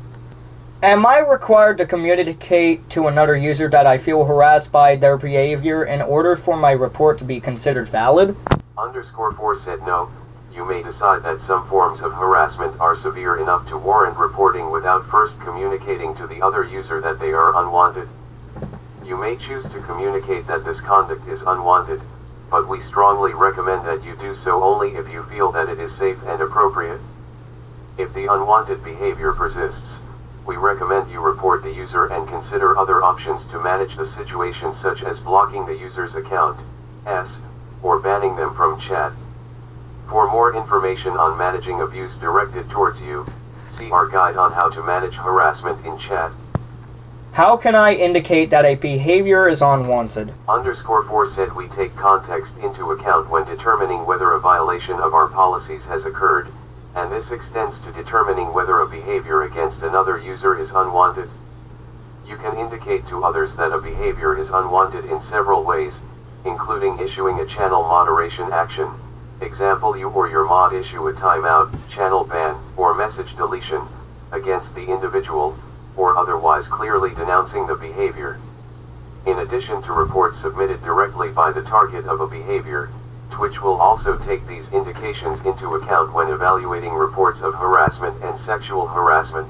Am I required to communicate to another user that I feel harassed by their behavior in order for my report to be considered valid? _4 said no. You may decide that some forms of harassment are severe enough to warrant reporting without first communicating to the other user that they are unwanted. You may choose to communicate that this conduct is unwanted, but we strongly recommend that you do so only if you feel that it is safe and appropriate. If the unwanted behavior persists, we recommend you report the user and consider other options to manage the situation, such as blocking the user's account, or banning them from chat. For more information on managing abuse directed towards you, see our guide on how to manage harassment in chat. How can I indicate that a behavior is unwanted? _4 said we take context into account when determining whether a violation of our policies has occurred, and this extends to determining whether a behavior against another user is unwanted. You can indicate to others that a behavior is unwanted in several ways, including issuing a channel moderation action. Example, you or your mod issue a timeout, channel ban, or message deletion against the individual, or otherwise clearly denouncing the behavior. In addition to reports submitted directly by the target of a behavior, Twitch will also take these indications into account when evaluating reports of harassment and sexual harassment.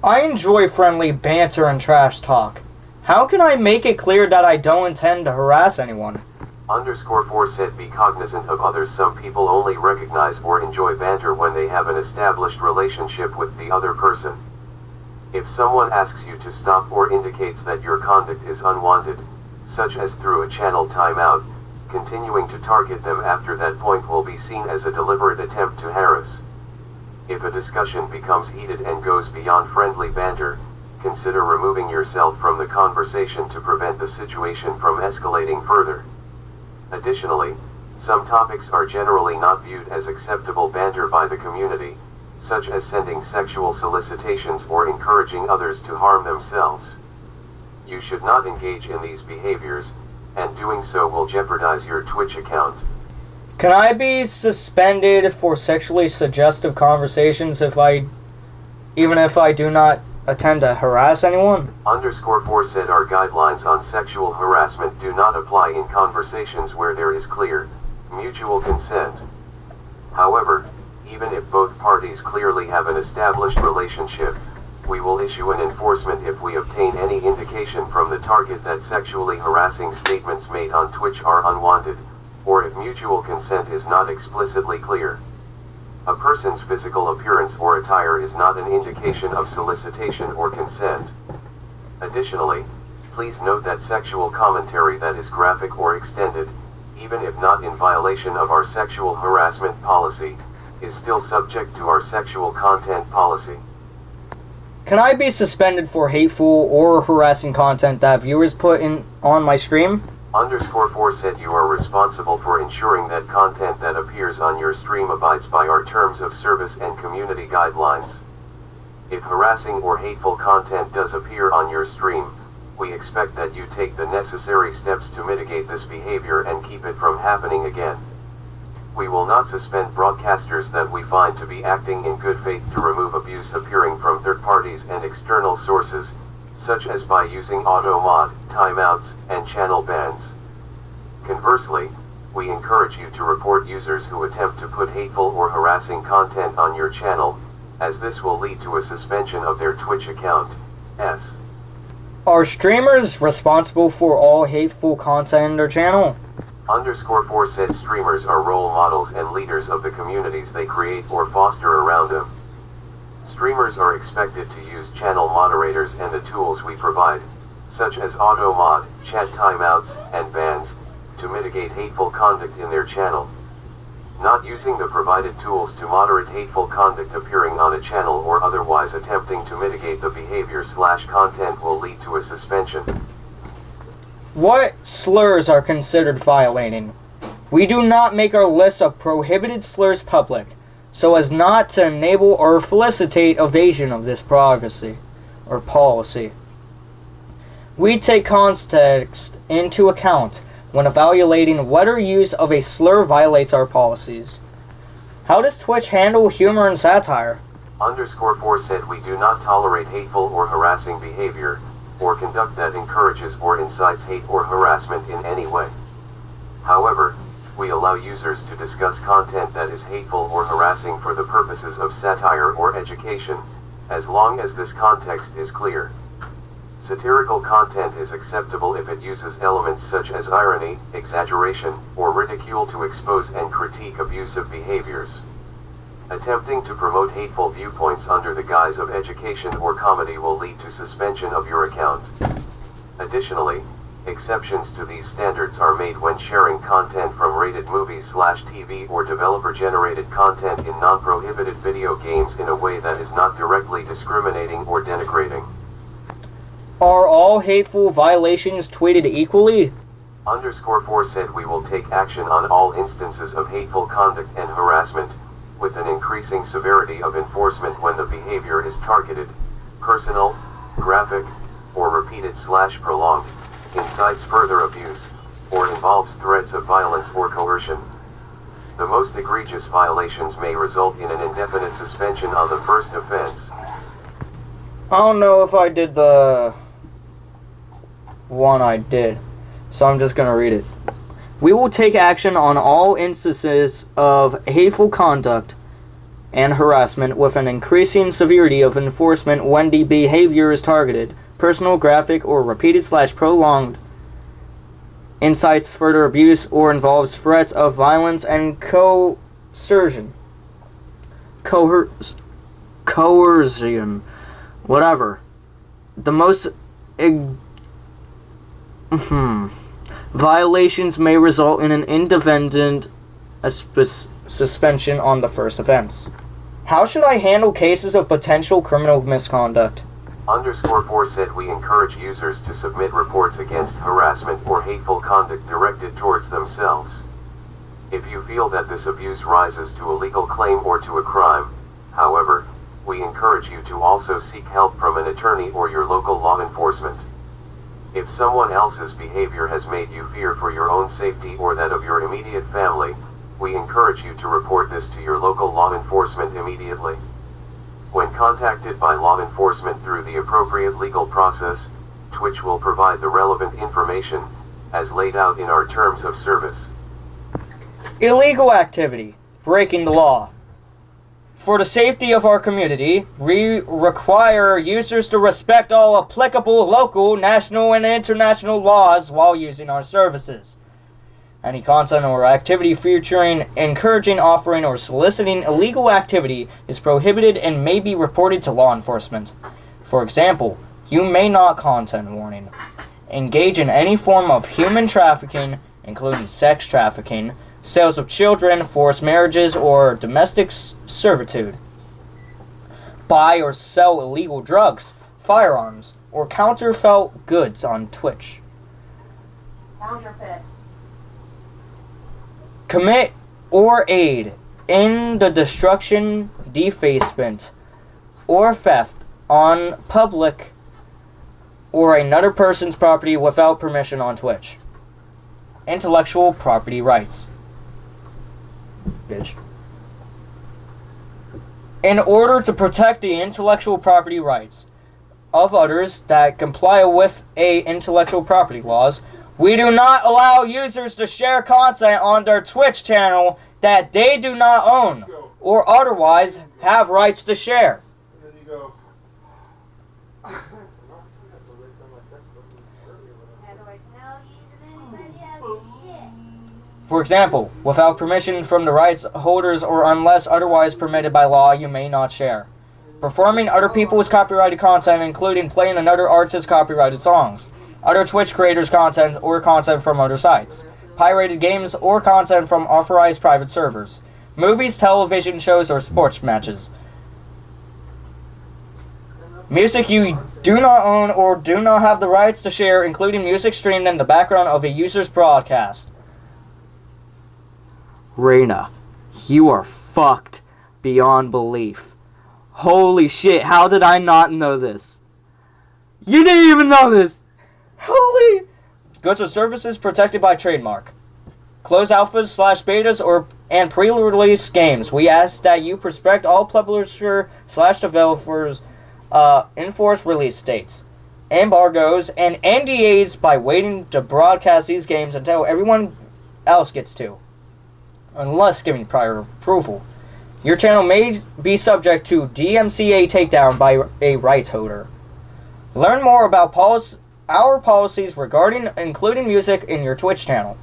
I enjoy friendly banter and trash talk. How can I make it clear that I don't intend to harass anyone? _4 said be cognizant of others. Some people only recognize or enjoy banter when they have an established relationship with the other person. If someone asks you to stop or indicates that your conduct is unwanted, such as through a channel timeout, continuing to target them after that point will be seen as a deliberate attempt to harass. If a discussion becomes heated and goes beyond friendly banter, consider removing yourself from the conversation to prevent the situation from escalating further. Additionally, some topics are generally not viewed as acceptable banter by the community, such as sending sexual solicitations or encouraging others to harm themselves. You should not engage in these behaviors, and doing so will jeopardize your Twitch account. Can I be suspended for sexually suggestive conversations even if I do not intend to harass anyone? _4 said our guidelines on sexual harassment do not apply in conversations where there is clear, mutual consent. However, even if both parties clearly have an established relationship, we will issue an enforcement if we obtain any indication from the target that sexually harassing statements made on Twitch are unwanted, or if mutual consent is not explicitly clear. A person's physical appearance or attire is not an indication of solicitation or consent. Additionally, please note that sexual commentary that is graphic or extended, even if not in violation of our sexual harassment policy, is still subject to our sexual content policy. Can I be suspended for hateful or harassing content that viewers put on my stream? _4 said you are responsible for ensuring that content that appears on your stream abides by our terms of service and community guidelines. If harassing or hateful content does appear on your stream, we expect that you take the necessary steps to mitigate this behavior and keep it from happening again. We will not suspend broadcasters that we find to be acting in good faith to remove abuse appearing from third parties and external sources, such as by using auto-mod, timeouts, and channel bans. Conversely, we encourage you to report users who attempt to put hateful or harassing content on your channel, as this will lead to a suspension of their Twitch account. Are streamers responsible for all hateful content in their channel? _4 said streamers are role models and leaders of the communities they create or foster around them. Streamers are expected to use channel moderators and the tools we provide, such as auto-mod, chat timeouts, and bans, to mitigate hateful conduct in their channel. Not using the provided tools to moderate hateful conduct appearing on a channel or otherwise attempting to mitigate the behavior/content will lead to a suspension. What slurs are considered violating? We do not make our list of prohibited slurs public, so as not to enable or felicitate evasion of this privacy or policy. We take context into account when evaluating whether use of a slur violates our policies. How does Twitch handle humor and satire? _4 said we do not tolerate hateful or harassing behavior, or conduct that encourages or incites hate or harassment in any way. However, we allow users to discuss content that is hateful or harassing for the purposes of satire or education, as long as this context is clear. Satirical content is acceptable if it uses elements such as irony, exaggeration, or ridicule to expose and critique abusive behaviors. Attempting to promote hateful viewpoints under the guise of education or comedy will lead to suspension of your account. Additionally, exceptions to these standards are made when sharing content from rated movies/TV or developer-generated content in non-prohibited video games in a way that is not directly discriminating or denigrating. Are all hateful violations tweeted equally? _4 said we will take action on all instances of hateful conduct and harassment, with an increasing severity of enforcement when the behavior is targeted, personal, graphic, or repeated/prolonged, incites further abuse, or involves threats of violence or coercion. The most egregious violations may result in an indefinite suspension on the first offense. I don't know if I did the one I did, so I'm just going to read it. We will take action on all instances of hateful conduct and harassment with an increasing severity of enforcement when the behavior is targeted, personal, graphic, or repeated / prolonged incites further abuse or involves threats of violence and coercion. Coercion. Whatever. The most violations may result in an indefinite suspension on the first offense. How should I handle cases of potential criminal misconduct? _4 said we encourage users to submit reports against harassment or hateful conduct directed towards themselves. If you feel that this abuse rises to a legal claim or to a crime, however, we encourage you to also seek help from an attorney or your local law enforcement. If someone else's behavior has made you fear for your own safety or that of your immediate family, we encourage you to report this to your local law enforcement immediately. When contacted by law enforcement through the appropriate legal process, Twitch will provide the relevant information, as laid out in our terms of service. Illegal activity. Breaking the law. For the safety of our community, we require users to respect all applicable local, national, and international laws while using our services. Any content or activity featuring, encouraging, offering, or soliciting illegal activity is prohibited and may be reported to law enforcement. For example, you may not, content warning, engage in any form of human trafficking, including sex trafficking, sales of children, forced marriages, or domestic servitude. Buy or sell illegal drugs, firearms, or counterfeit goods on Twitch. Counterfeit. Commit or aid in the destruction, defacement, or theft on public or another person's property without permission on Twitch. Intellectual property rights. Bitch. In order to protect the intellectual property rights of others that comply with intellectual property laws, we do not allow users to share content on their Twitch channel that they do not own or otherwise have rights to share. For example, without permission from the rights holders or unless otherwise permitted by law, you may not share. Performing other people's copyrighted content, including playing another artist's copyrighted songs, other Twitch creators' content or content from other sites, pirated games or content from authorized private servers, movies, television shows, or sports matches. Music you do not own or do not have the rights to share, including music streamed in the background of a user's broadcast. Reina, you are fucked beyond belief. Holy shit, how did I not know this? You didn't even know this! Holy! Goods or services protected by trademark. Closed alphas / betas and pre-release games. We ask that you respect all publisher / developers enforce release dates, embargoes, and NDAs by waiting to broadcast these games until everyone else gets to, unless given prior approval. Your channel may be subject to DMCA takedown by a rights holder. Learn more about our policies regarding including music in your Twitch channel.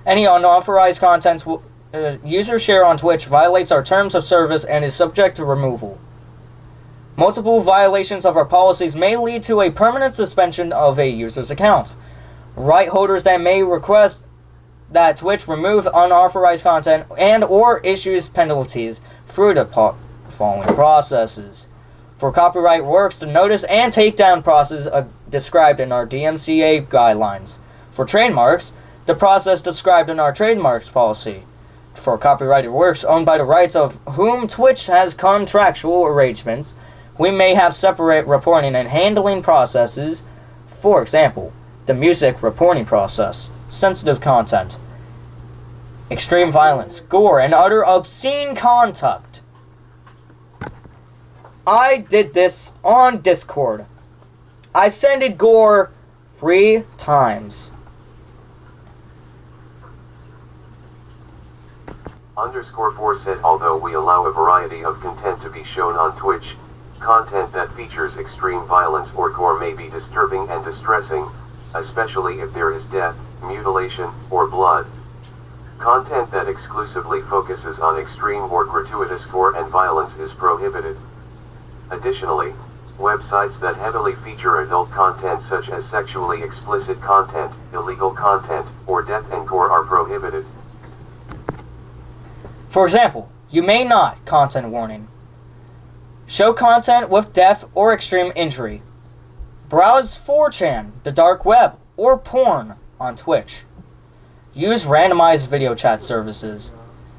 Any unauthorized content users share on Twitch violates our terms of service and is subject to removal. Multiple violations of our policies may lead to a permanent suspension of a user's account. Right holders that may request that Twitch remove unauthorized content and or issues penalties through the following processes. For copyright works, the notice and takedown process described in our DMCA guidelines. For trademarks, the process described in our trademarks policy. For copyrighted works owned by the rights of whom Twitch has contractual arrangements, we may have separate reporting and handling processes. For example, the music reporting process, sensitive content, extreme violence, gore, and other obscene conduct. I did this on Discord. I sended gore 3 times. _4 said although we allow a variety of content to be shown on Twitch, Content that features extreme violence or gore may be disturbing and distressing, especially if there is death, mutilation, or blood. Content that exclusively focuses on extreme or gratuitous gore and violence is prohibited. Additionally, websites that heavily feature adult content such as sexually explicit content, illegal content, or death and gore are prohibited. For example, you may not, content warning, show content with death or extreme injury. Browse 4chan, the dark web, or porn on Twitch. Use randomized video chat services.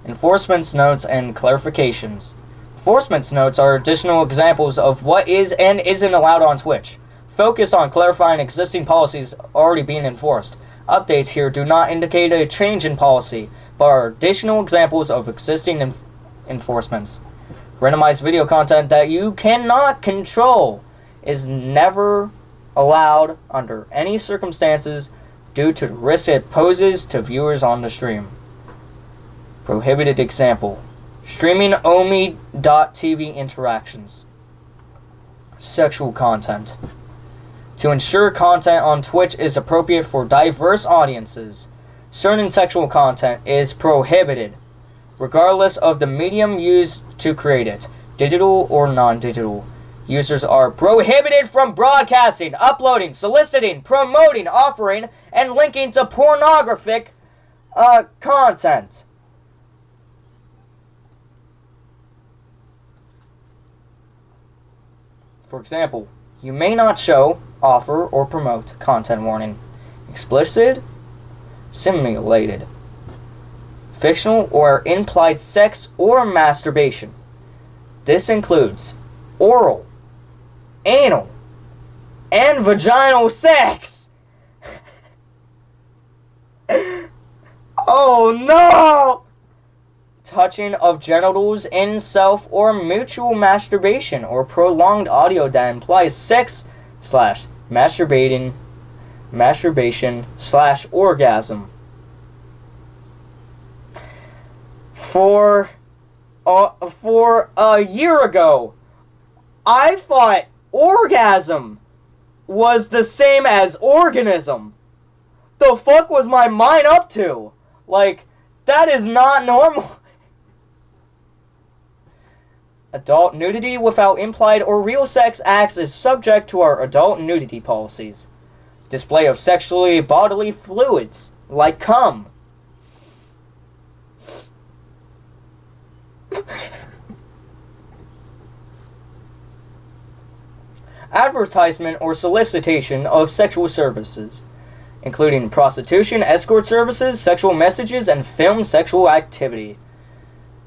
Enforcement notes and clarifications. Enforcement notes are additional examples of what is and isn't allowed on Twitch. Focus on clarifying existing policies already being enforced. Updates here do not indicate a change in policy, but are additional examples of existing enforcements. Randomized video content that you cannot control is never allowed under any circumstances due to the risk it poses to viewers on the stream. Prohibited example: streaming Omi.tv interactions. Sexual content. To ensure content on Twitch is appropriate for diverse audiences, certain sexual content is prohibited, regardless of the medium used to create it, digital or non-digital. Users are prohibited from broadcasting, uploading, soliciting, promoting, offering, and linking to pornographic content. For example, you may not show, offer, or promote content warning: explicit, simulated, fictional or implied sex or masturbation. This includes oral, anal, and vaginal sex. Oh no! Touching of genitals in self or mutual masturbation or prolonged audio that implies sex / masturbation / orgasm. For a year ago, I thought orgasm was the same as organism. The fuck was my mind up to? Like, that is not normal. Adult nudity without implied or real sex acts is subject to our adult nudity policies. Display of sexually bodily fluids, like cum. Advertisement or solicitation of sexual services, including prostitution, escort services, sexual messages, and film sexual activity.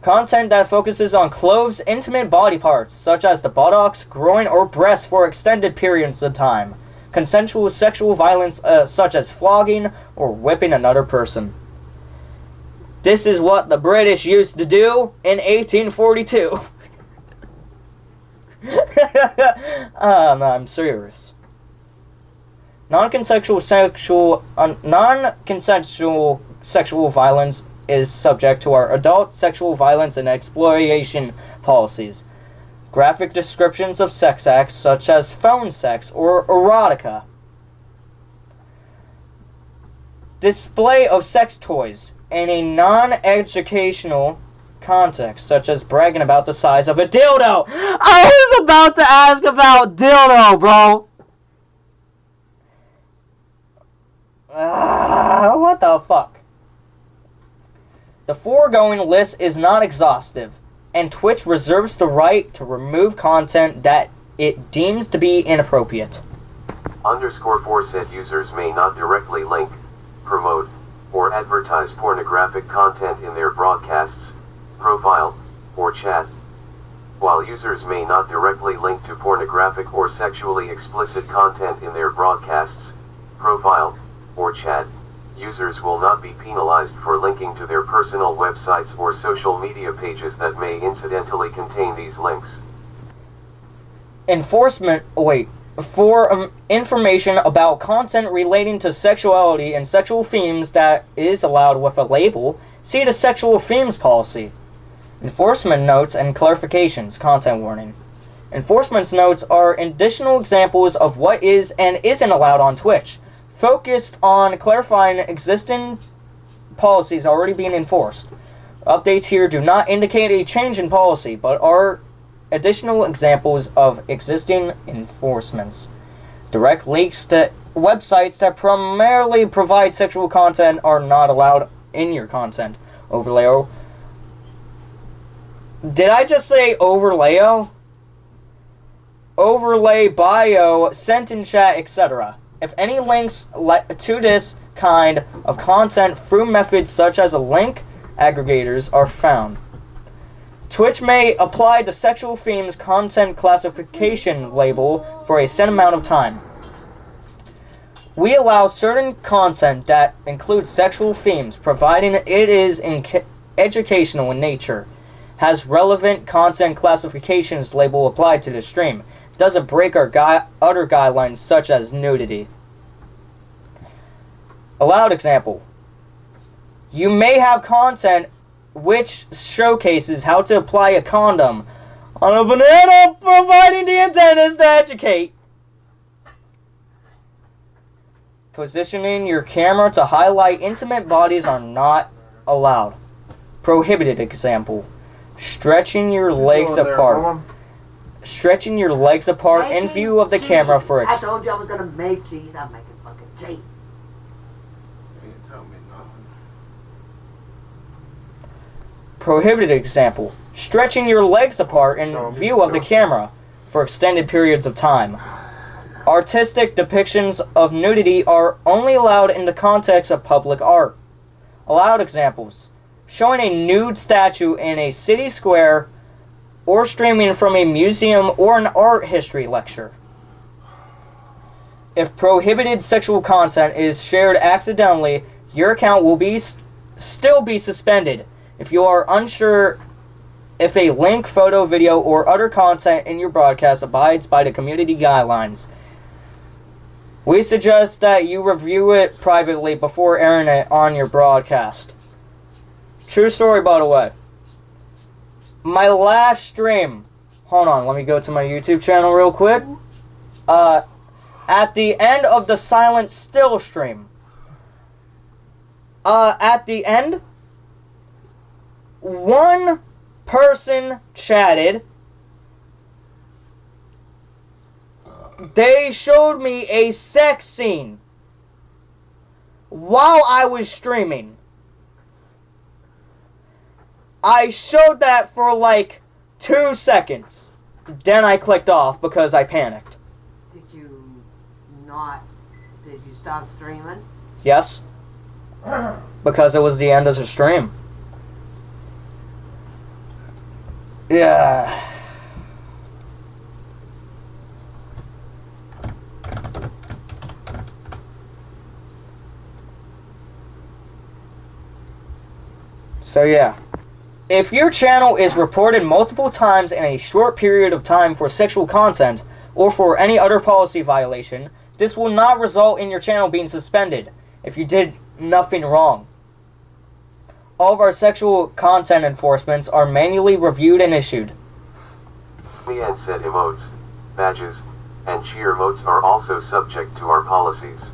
Content that focuses on clothes, intimate body parts, such as the buttocks, groin, or breasts for extended periods of time. Consensual sexual violence, such as flogging or whipping another person. This is what the British used to do in 1842. No, I'm serious. Non-consensual sexual violence is subject to our adult sexual violence and exploitation policies. Graphic descriptions of sex acts such as phone sex or erotica. Display of sex toys in a non-educational context, such as bragging about the size of a dildo. I was about to ask about dildo, bro. What the fuck? The foregoing list is not exhaustive, and Twitch reserves the right to remove content that it deems to be inappropriate. _4 said users may not directly link, promote, or advertise pornographic content in their broadcasts, profile, or chat. While users may not directly link to pornographic or sexually explicit content in their broadcasts, profile, or chat, users will not be penalized for linking to their personal websites or social media pages that may incidentally contain these links. For information about content relating to sexuality and sexual themes that is allowed with a label, see the sexual themes policy. Enforcement notes and clarifications, content warning. Enforcement notes are additional examples of what is and isn't allowed on Twitch, focused on clarifying existing policies already being enforced. Updates here do not indicate a change in policy, but are additional examples of existing enforcements. Direct links to websites that primarily provide sexual content are not allowed in your content overlay. Did I just say overlay? Overlay bio, sent in chat, etc. If any links to this kind of content through methods such as a link aggregators are found. Twitch may apply the sexual themes content classification label for a set amount of time. We allow certain content that includes sexual themes, providing it is educational in nature, has relevant content classifications label applied to the stream, doesn't break our other guidelines such as nudity. Allowed example. You may have content which showcases how to apply a condom on a banana, providing the intent is to educate. Positioning your camera to highlight intimate bodies are not allowed. Prohibited example. Stretching your legs apart. Stretching your legs apart in view of the camera for I told you I was gonna make cheese. I'm making fucking cheese. Prohibited example. Stretching your legs apart in view of the camera for extended periods of time. Artistic depictions of nudity are only allowed in the context of public art. Allowed examples. Showing a nude statue in a city square or streaming from a museum or an art history lecture. If prohibited sexual content is shared accidentally, your account will still be suspended. If you are unsure if a link, photo, video, or other content in your broadcast abides by the community guidelines, we suggest that you review it privately before airing it on your broadcast. True story, by the way. My last stream, hold on, let me go to my YouTube channel real quick. At the end of the Silent Still stream, at the end, one person chatted. They showed me a sex scene while I was streaming. I showed that for like 2 seconds. Then I clicked off because I panicked. Did you stop streaming? Yes. Because it was the end of the stream. Yeah. So yeah. If your channel is reported multiple times in a short period of time for sexual content or for any other policy violation, this will not result in your channel being suspended if you did nothing wrong. All of our sexual content enforcements are manually reviewed and issued. And set emotes, badges, and cheer emotes are also subject to our policies.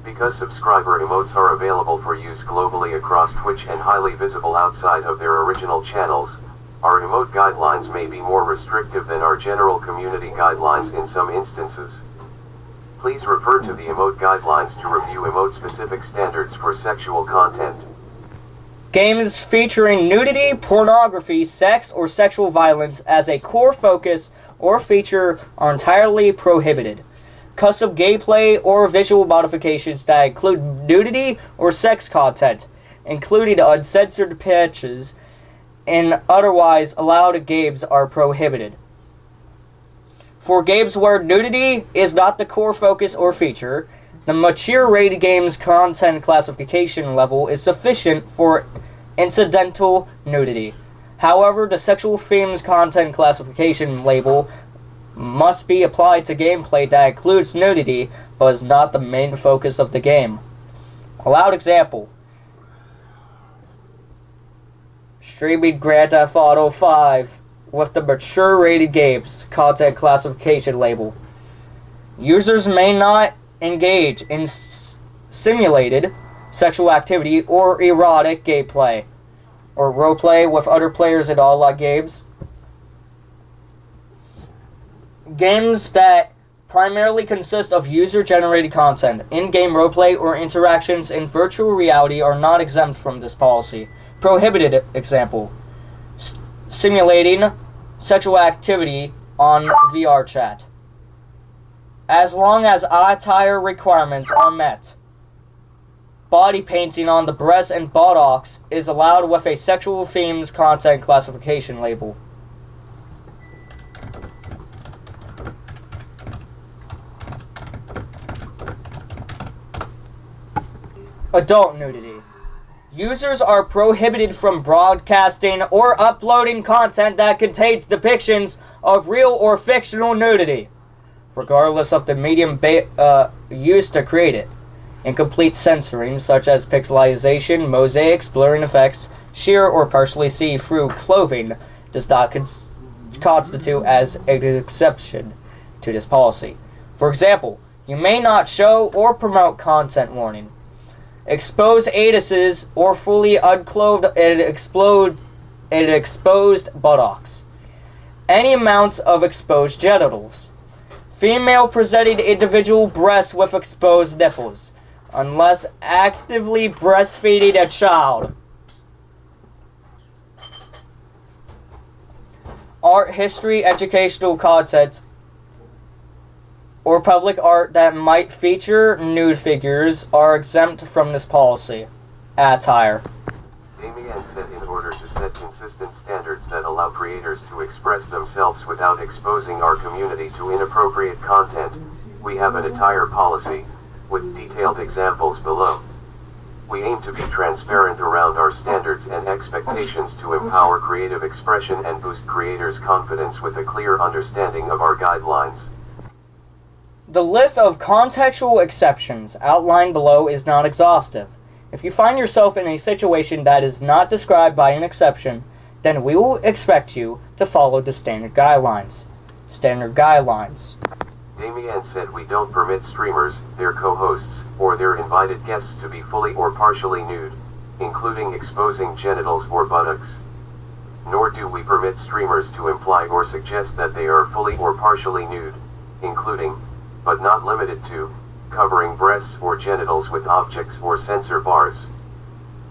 Because subscriber emotes are available for use globally across Twitch and highly visible outside of their original channels, our emote guidelines may be more restrictive than our general community guidelines in some instances. Please refer to the emote guidelines to review emote-specific standards for sexual content. Games featuring nudity, pornography, sex, or sexual violence as a core focus or feature are entirely prohibited. Custom gameplay or visual modifications that include nudity or sex content, including uncensored pitches, and otherwise allowed games are prohibited. For games where nudity is not the core focus or feature, the mature rated game's content classification level is sufficient for incidental nudity. However, the sexual themes content classification label must be applied to gameplay that includes nudity, but is not the main focus of the game. Allowed example. Streaming Grand Theft Auto 5 with the mature rated games content classification label. Users may not engage in simulated sexual activity or erotic gameplay or roleplay with other players in online games. Games that primarily consist of user-generated content, in-game roleplay, or interactions in virtual reality are not exempt from this policy. Prohibited example: simulating sexual activity on VR chat. As long as attire requirements are met, body painting on the breasts and buttocks is allowed with a sexual themes content classification label. Adult nudity. Users are prohibited from broadcasting or uploading content that contains depictions of real or fictional nudity, regardless of the medium used to create it. Incomplete censoring, such as pixelization, mosaics, blurring effects, sheer or partially see-through clothing, does not constitute as an exception to this policy. For example, you may not show or promote content warning. Exposed anuses or fully unclothed and exposed buttocks. Any amount of exposed genitals. Female presenting individual breasts with exposed nipples, unless actively breastfeeding a child. Art, history, educational content, or public art that might feature nude figures are exempt from this policy. Attire. Damien said in order to set consistent standards that allow creators to express themselves without exposing our community to inappropriate content, we have an attire policy, with detailed examples below. We aim to be transparent around our standards and expectations to empower creative expression and boost creators' confidence with a clear understanding of our guidelines. The list of contextual exceptions outlined below is not exhaustive. If you find yourself in a situation that is not described by an exception, then we will expect you to follow the standard guidelines. Standard guidelines. Damien said we don't permit streamers, their co-hosts, or their invited guests to be fully or partially nude, including exposing genitals or buttocks. Nor do we permit streamers to imply or suggest that they are fully or partially nude, including, but not limited to, covering breasts or genitals with objects or sensor bars.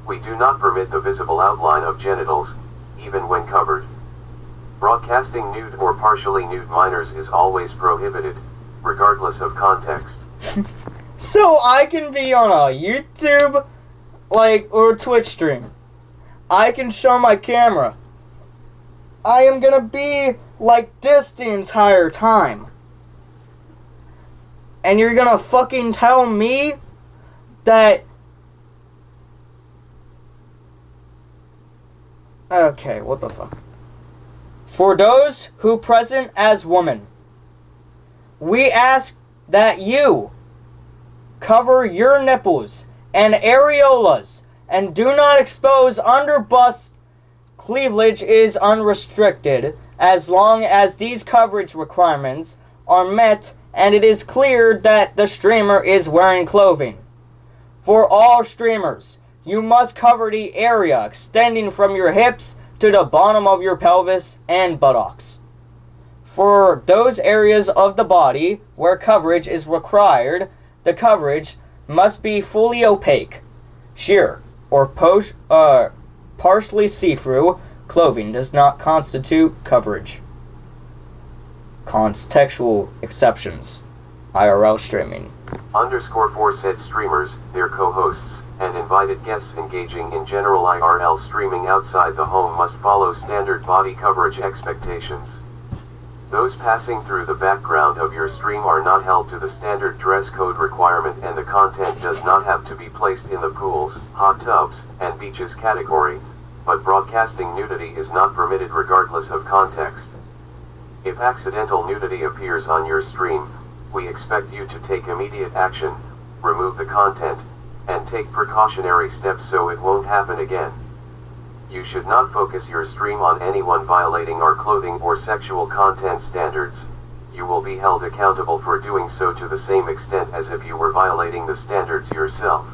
We do not permit the visible outline of genitals, even when covered. Broadcasting nude or partially nude minors is always prohibited, regardless of context. So I can be on a YouTube, or Twitch stream. I can show my camera. I am gonna be like this the entire time. And you're gonna fucking tell me that... Okay, what the fuck? For those who present as women, we ask that you cover your nipples and areolas and do not expose under-bust. Cleavage is unrestricted as long as these coverage requirements are met and it is clear that the streamer is wearing clothing. For all streamers, you must cover the area extending from your hips to the bottom of your pelvis and buttocks. For those areas of the body where coverage is required, the coverage must be fully opaque. Sheer or partially see-through clothing does not constitute coverage. Contextual exceptions. IRL streaming. _4 said streamers, their co-hosts, and invited guests engaging in general IRL streaming outside the home must follow standard body coverage expectations. Those passing through the background of your stream are not held to the standard dress code requirement, and the content does not have to be placed in the pools, hot tubs, and beaches category, but broadcasting nudity is not permitted regardless of context. If accidental nudity appears on your stream, we expect you to take immediate action, remove the content, and take precautionary steps so it won't happen again. You should not focus your stream on anyone violating our clothing or sexual content standards. You will be held accountable for doing so to the same extent as if you were violating the standards yourself.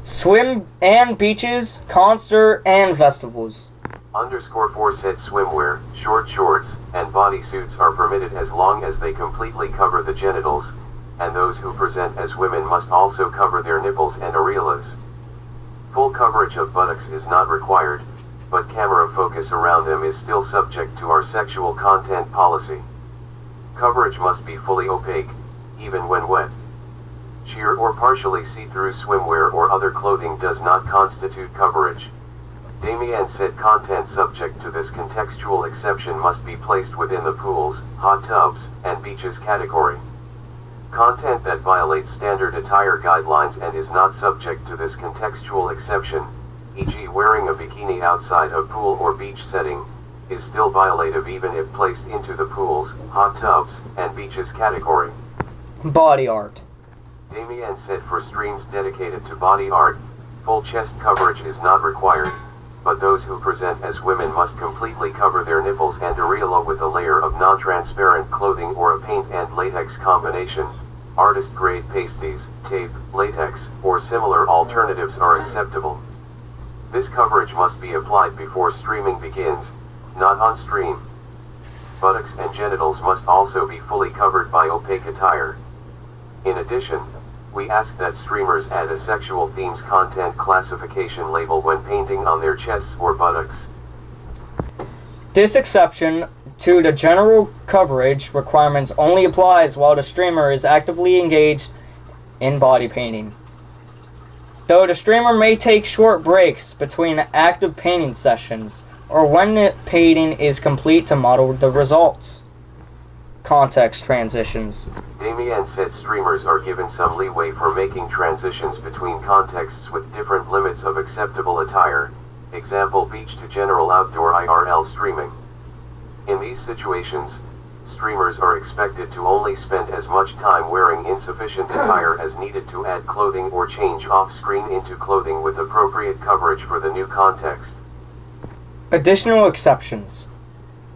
Swim and beaches, concert and festivals. _4 said swimwear, short shorts, and bodysuits are permitted as long as they completely cover the genitals, and those who present as women must also cover their nipples and areolas. Full coverage of buttocks is not required, but camera focus around them is still subject to our sexual content policy. Coverage must be fully opaque, even when wet. Sheer or partially see-through swimwear or other clothing does not constitute coverage. Damien said content subject to this contextual exception must be placed within the pools, hot tubs, and beaches category. Content that violates standard attire guidelines and is not subject to this contextual exception, e.g. wearing a bikini outside a pool or beach setting, is still violative even if placed into the pools, hot tubs, and beaches category. Body art. Damien said for streams dedicated to body art, full chest coverage is not required, but those who present as women must completely cover their nipples and areola with a layer of non-transparent clothing or a paint and latex combination. Artist-grade pasties, tape, latex, or similar alternatives are acceptable. This coverage must be applied before streaming begins, not on stream. Buttocks and genitals must also be fully covered by opaque attire. In addition, we ask that streamers add a sexual themes content classification label when painting on their chests or buttocks. This exception to the general coverage requirements only applies while the streamer is actively engaged in body painting. Though the streamer may take short breaks between active painting sessions or when the painting is complete to model the results. Context transitions. Damien said streamers are given some leeway for making transitions between contexts with different limits of acceptable attire, example beach to general outdoor IRL streaming. In these situations, streamers are expected to only spend as much time wearing insufficient attire as needed to add clothing or change off-screen into clothing with appropriate coverage for the new context. Additional exceptions.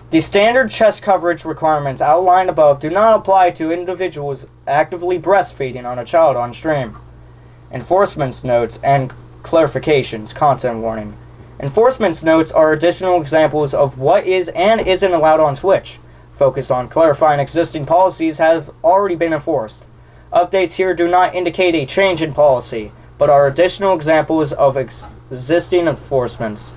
The standard chest coverage requirements outlined above do not apply to individuals actively breastfeeding on a child on stream. Enforcement notes and clarifications, content warning. Enforcement notes are additional examples of what is and isn't allowed on Twitch. Focus on clarifying existing policies have already been enforced. Updates here do not indicate a change in policy, but are additional examples of existing enforcements.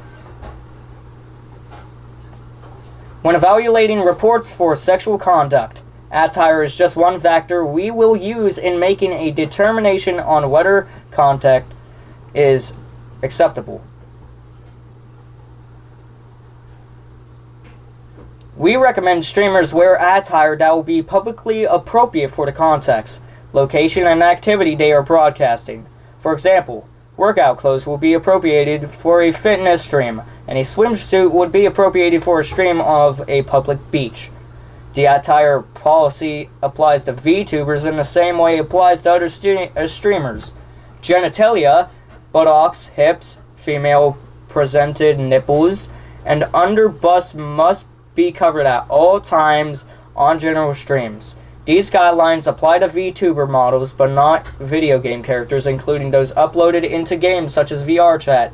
When evaluating reports for sexual conduct, attire is just one factor we will use in making a determination on whether conduct is acceptable. We recommend streamers wear attire that will be publicly appropriate for the context, location, and activity they are broadcasting. For example, workout clothes will be appropriated for a fitness stream, and a swimsuit would be appropriated for a stream of a public beach. The attire policy applies to VTubers in the same way it applies to other streamers. Genitalia, buttocks, hips, female presented nipples, and underbust must be covered at all times on general streams. These guidelines apply to VTuber models, but not video game characters, including those uploaded into games such as VRChat.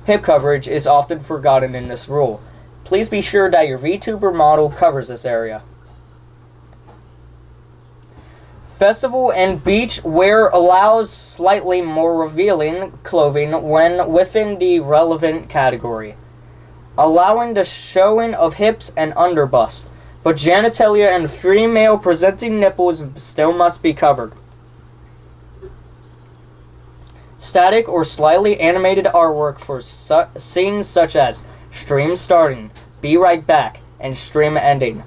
Hip coverage is often forgotten in this rule. Please be sure that your VTuber model covers this area. Festival and beach wear allows slightly more revealing clothing when within the relevant category, allowing the showing of hips and underbust, but genitalia and female presenting nipples still must be covered. Static or slightly animated artwork for scenes such as stream starting, be right back, and stream ending.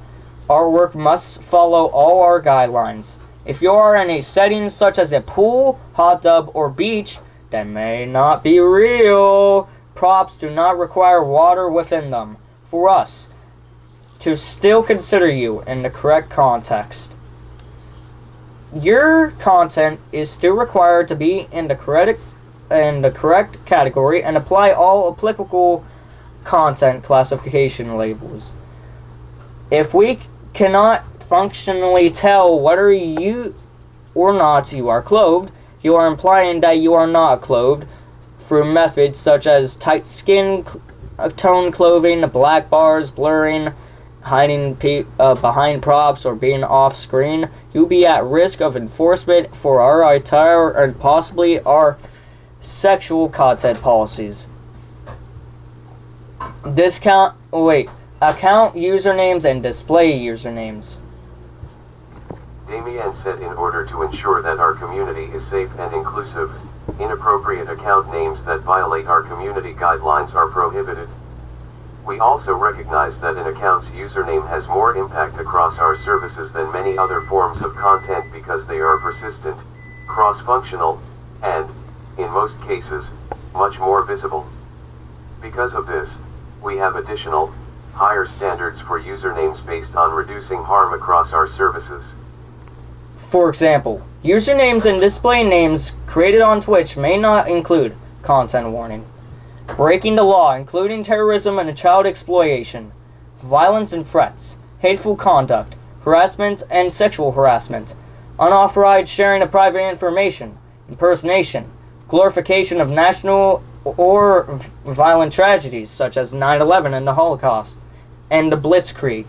Artwork must follow all our guidelines. If you are in a setting such as a pool, hot tub, or beach, that may not be real. Props do not require water within them for us to still consider you in the correct context. Your content is still required to be in the correct in the correct category and apply all applicable content classification labels. If we cannot functionally tell whether you or not you are clothed, you are implying that you are not clothed through methods such as tight skin tone clothing, black bars, blurring, hiding behind props, or being off screen. You'll be at risk of enforcement for our attire and possibly our sexual content policies. Account usernames and display usernames. Damien said in order to ensure that our community is safe and inclusive, inappropriate account names that violate our community guidelines are prohibited. We also recognize that an account's username has more impact across our services than many other forms of content because they are persistent, cross-functional, and, in most cases, much more visible. Because of this, we have additional, higher standards for usernames based on reducing harm across our services. For example, usernames and display names created on Twitch may not include content warning, breaking the law including terrorism and child exploitation, violence and threats, hateful conduct, harassment and sexual harassment, unauthorized sharing of private information, impersonation, glorification of national or violent tragedies such as 9/11 and the Holocaust, and the Blitzkrieg,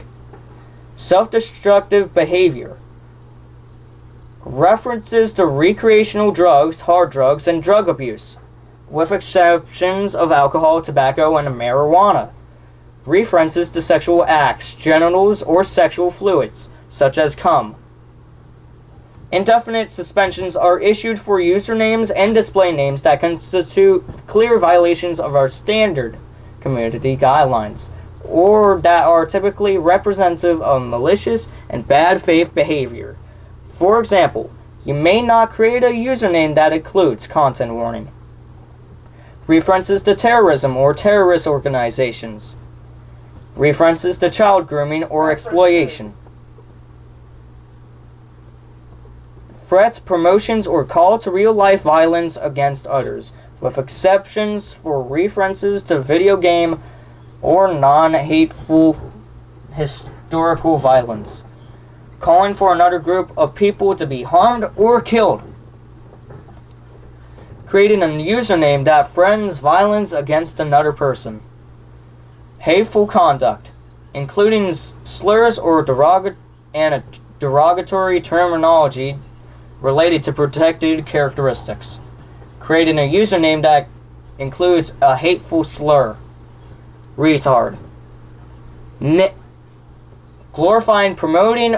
self-destructive behavior, references to recreational drugs, hard drugs, and drug abuse, with exceptions of alcohol, tobacco, and marijuana, references to sexual acts, genitals, or sexual fluids, such as cum. Indefinite suspensions are issued for usernames and display names that constitute clear violations of our standard community guidelines, or that are typically representative of malicious and bad faith behavior. For example, you may not create a username that includes content warning, references to terrorism or terrorist organizations, references to child grooming or exploitation, threats, promotions, or call to real-life violence against others, with exceptions for references to video game or non-hateful historical violence, calling for another group of people to be harmed or killed, creating a username that threatens violence against another person, hateful conduct, including slurs or derogatory terminology related to protected characteristics, creating a username that includes a hateful slur, retard, glorifying, promoting,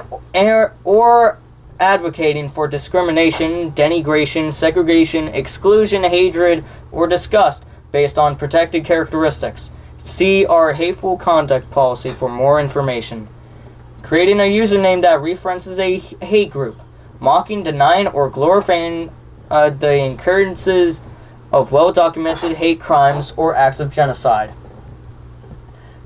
or advocating for discrimination, denigration, segregation, exclusion, hatred, or disgust based on protected characteristics. See our hateful conduct policy for more information. Creating a username that references a hate group, mocking, denying, or glorifying the occurrences of well-documented hate crimes or acts of genocide.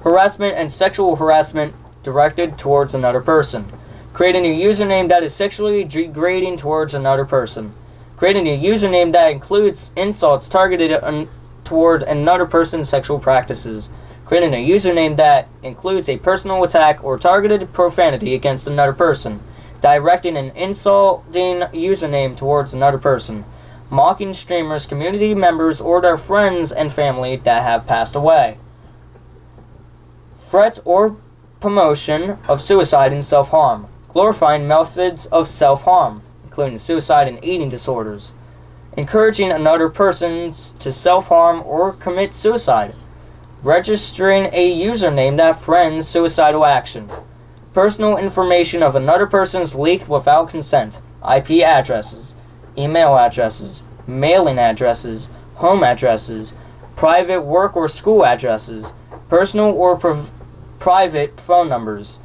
Harassment and sexual harassment directed towards another person. Creating a username that is sexually degrading towards another person. Creating a username that includes insults targeted toward another person's sexual practices. Creating a username that includes a personal attack or targeted profanity against another person. Directing an insulting username towards another person. Mocking streamers, community members, or their friends and family that have passed away. Threats or promotion of suicide and self-harm. Glorifying methods of self-harm, including suicide and eating disorders. Encouraging another person to self-harm or commit suicide. Registering a username that friends suicidal action. Personal information of another person's leaked without consent. IP addresses, email addresses, mailing addresses, home addresses, private work or school addresses, personal or private phone numbers,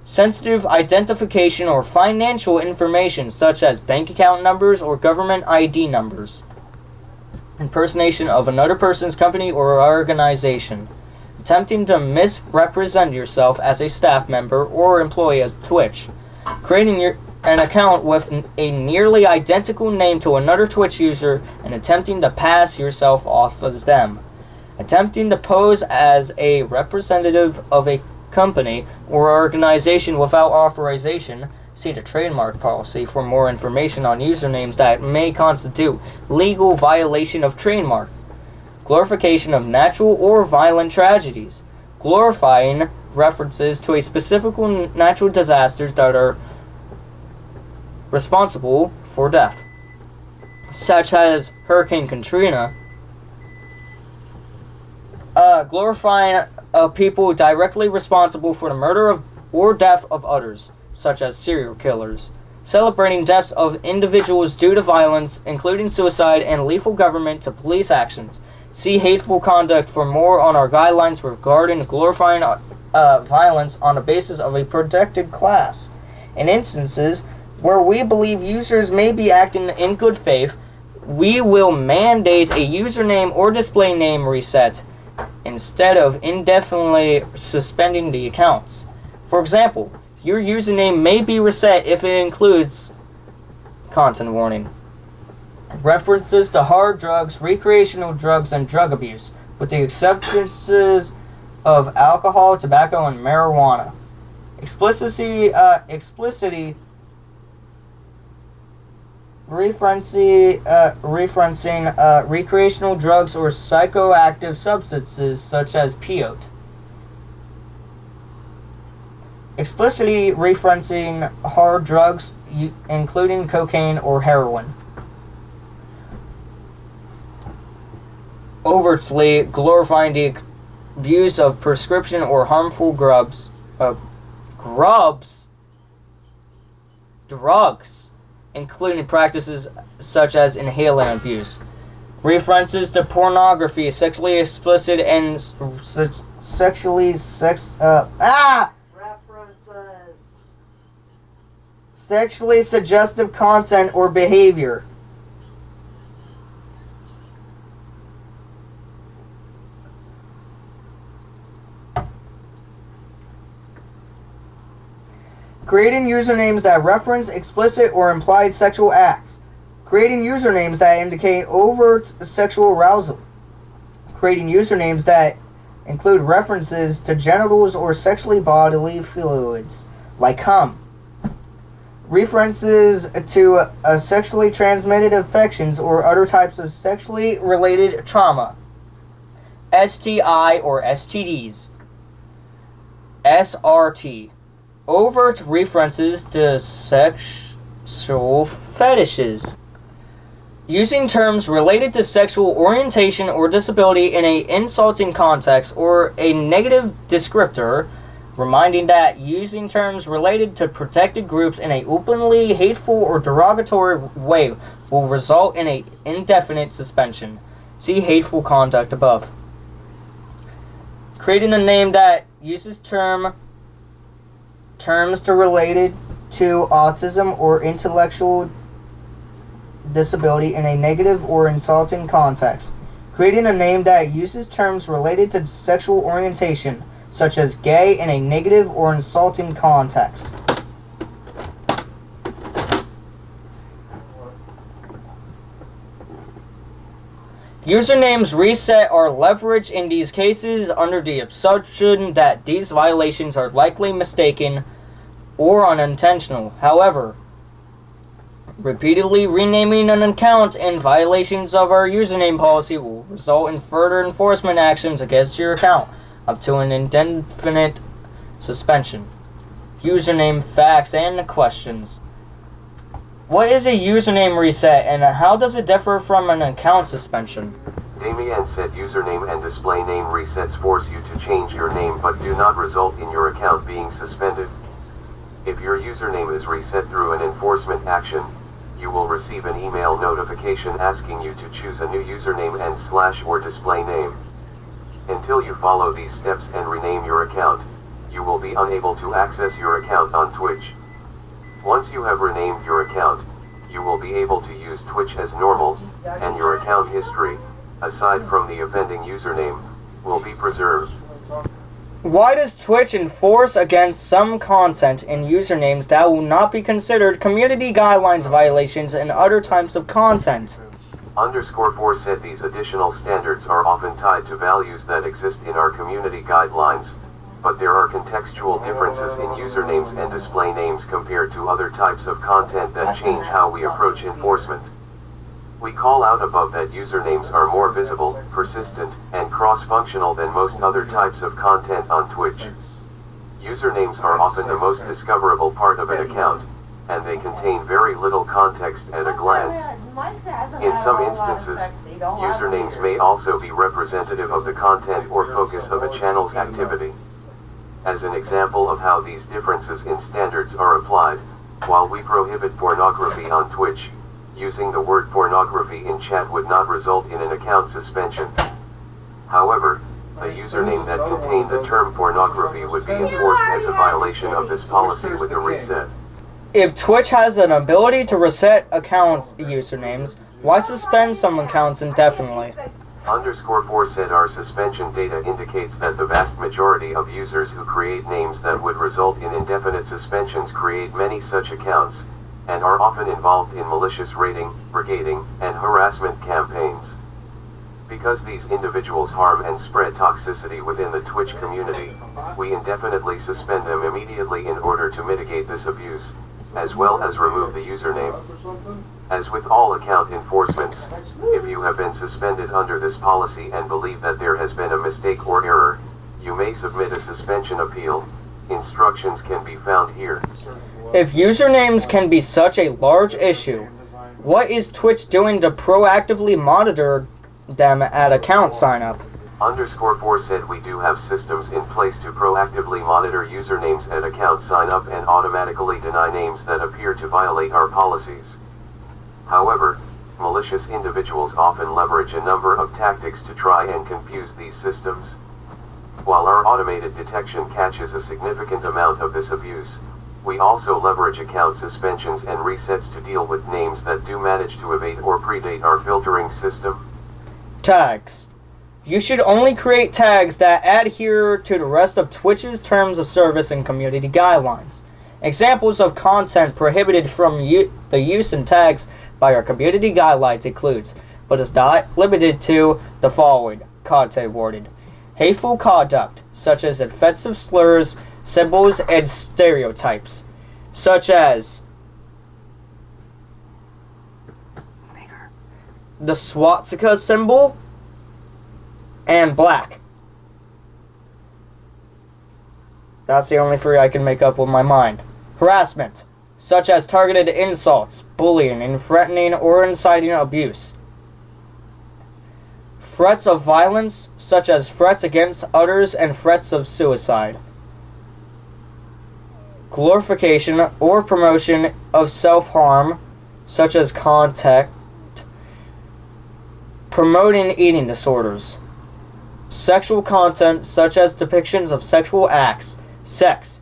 sensitive identification or financial information such as bank account numbers or government ID numbers, impersonation of another person's company or organization, attempting to misrepresent yourself as a staff member or employee at Twitch, creating an account with a nearly identical name to another Twitch user and attempting to pass yourself off as them. Attempting to pose as a representative of a company or organization without authorization. See the trademark policy for more information on usernames that may constitute legal violation of trademark. Glorification of natural or violent tragedies. Glorifying references to a specific natural disasters that are responsible for death, such as Hurricane Katrina. Glorifying people directly responsible for the murder of or death of others, such as serial killers. Celebrating deaths of individuals due to violence, including suicide and lethal government to police actions. See hateful conduct for more on our guidelines regarding glorifying violence on the basis of a protected class. In instances where we believe users may be acting in good faith, we will mandate a username or display name reset instead of indefinitely suspending the accounts. For example, your username may be reset if it includes content warning, references to hard drugs, recreational drugs, and drug abuse, with the exceptions of alcohol, tobacco, and marijuana. Explicitly referencing recreational drugs or psychoactive substances such as peyote. Explicitly referencing hard drugs, including cocaine or heroin. Overtly glorifying the abuse of prescription or harmful drugs, including practices such as inhalant abuse. References to pornography, sexually explicit and sexually suggestive content or behavior. Creating usernames that reference explicit or implied sexual acts. Creating usernames that indicate overt sexual arousal. Creating usernames that include references to genitals or sexually bodily fluids, like cum. References to sexually transmitted infections or other types of sexually related trauma. STI or STDs. SRT. Overt references to sexual fetishes. Using terms related to sexual orientation or disability in an insulting context or a negative descriptor, reminding that using terms related to protected groups in an openly hateful or derogatory way will result in an indefinite suspension. See hateful conduct above. Creating a name that uses terms related to autism or intellectual disability in a negative or insulting context. Creating a name that uses terms related to sexual orientation, such as gay, in a negative or insulting context. Usernames reset are leveraged in these cases under the assumption that these violations are likely mistaken or unintentional. However, repeatedly renaming an account in violations of our username policy will result in further enforcement actions against your account, up to an indefinite suspension. Username facts and questions. What is a username reset and how does it differ from an account suspension? Damien said username and display name resets force you to change your name but do not result in your account being suspended. If your username is reset through an enforcement action, you will receive an email notification asking you to choose a new username and / or display name. Until you follow these steps and rename your account, you will be unable to access your account on Twitch. Once you have renamed your account, you will be able to use Twitch as normal, and your account history, aside from the offending username, will be preserved. Why does Twitch enforce against some content and usernames that will not be considered community guidelines violations and other types of content? _4 said these additional standards are often tied to values that exist in our community guidelines, but there are contextual differences in usernames and display names compared to other types of content that change how we approach enforcement. We call out above that usernames are more visible, persistent, and cross-functional than most other types of content on Twitch. Usernames are often the most discoverable part of an account, and they contain very little context at a glance. In some instances, usernames may also be representative of the content or focus of a channel's activity. As an example of how these differences in standards are applied, while we prohibit pornography on Twitch, using the word pornography in chat would not result in an account suspension. However, a username that contained the term pornography would be enforced as a violation of this policy with a reset. If Twitch has an ability to reset account usernames, why suspend some accounts indefinitely? _4 said our suspension data indicates that the vast majority of users who create names that would result in indefinite suspensions create many such accounts, and are often involved in malicious raiding, brigading, and harassment campaigns. Because these individuals harm and spread toxicity within the Twitch community, we indefinitely suspend them immediately in order to mitigate this abuse, as well as remove the username. As with all account enforcements, if you have been suspended under this policy and believe that there has been a mistake or error, you may submit a suspension appeal. Instructions can be found here. If usernames can be such a large issue, what is Twitch doing to proactively monitor them at account sign-up? _4 said we do have systems in place to proactively monitor usernames at account sign-up and automatically deny names that appear to violate our policies. However, malicious individuals often leverage a number of tactics to try and confuse these systems. While our automated detection catches a significant amount of this abuse, we also leverage account suspensions and resets to deal with names that do manage to evade or predate our filtering system. Tags. You should only create tags that adhere to the rest of Twitch's terms of service and community guidelines. Examples of content prohibited from the use in tags by our community guidelines includes, but is not limited to, the following content warning: hateful conduct, such as offensive slurs, symbols, and stereotypes, such as the swastika symbol and black. That's the only three I can make up with my mind. Harassment, such as targeted insults, bullying, and threatening or inciting abuse. Threats of violence, such as threats against others and threats of suicide. Glorification or promotion of self-harm, such as contact, promoting eating disorders. Sexual content, such as depictions of sexual acts, sex,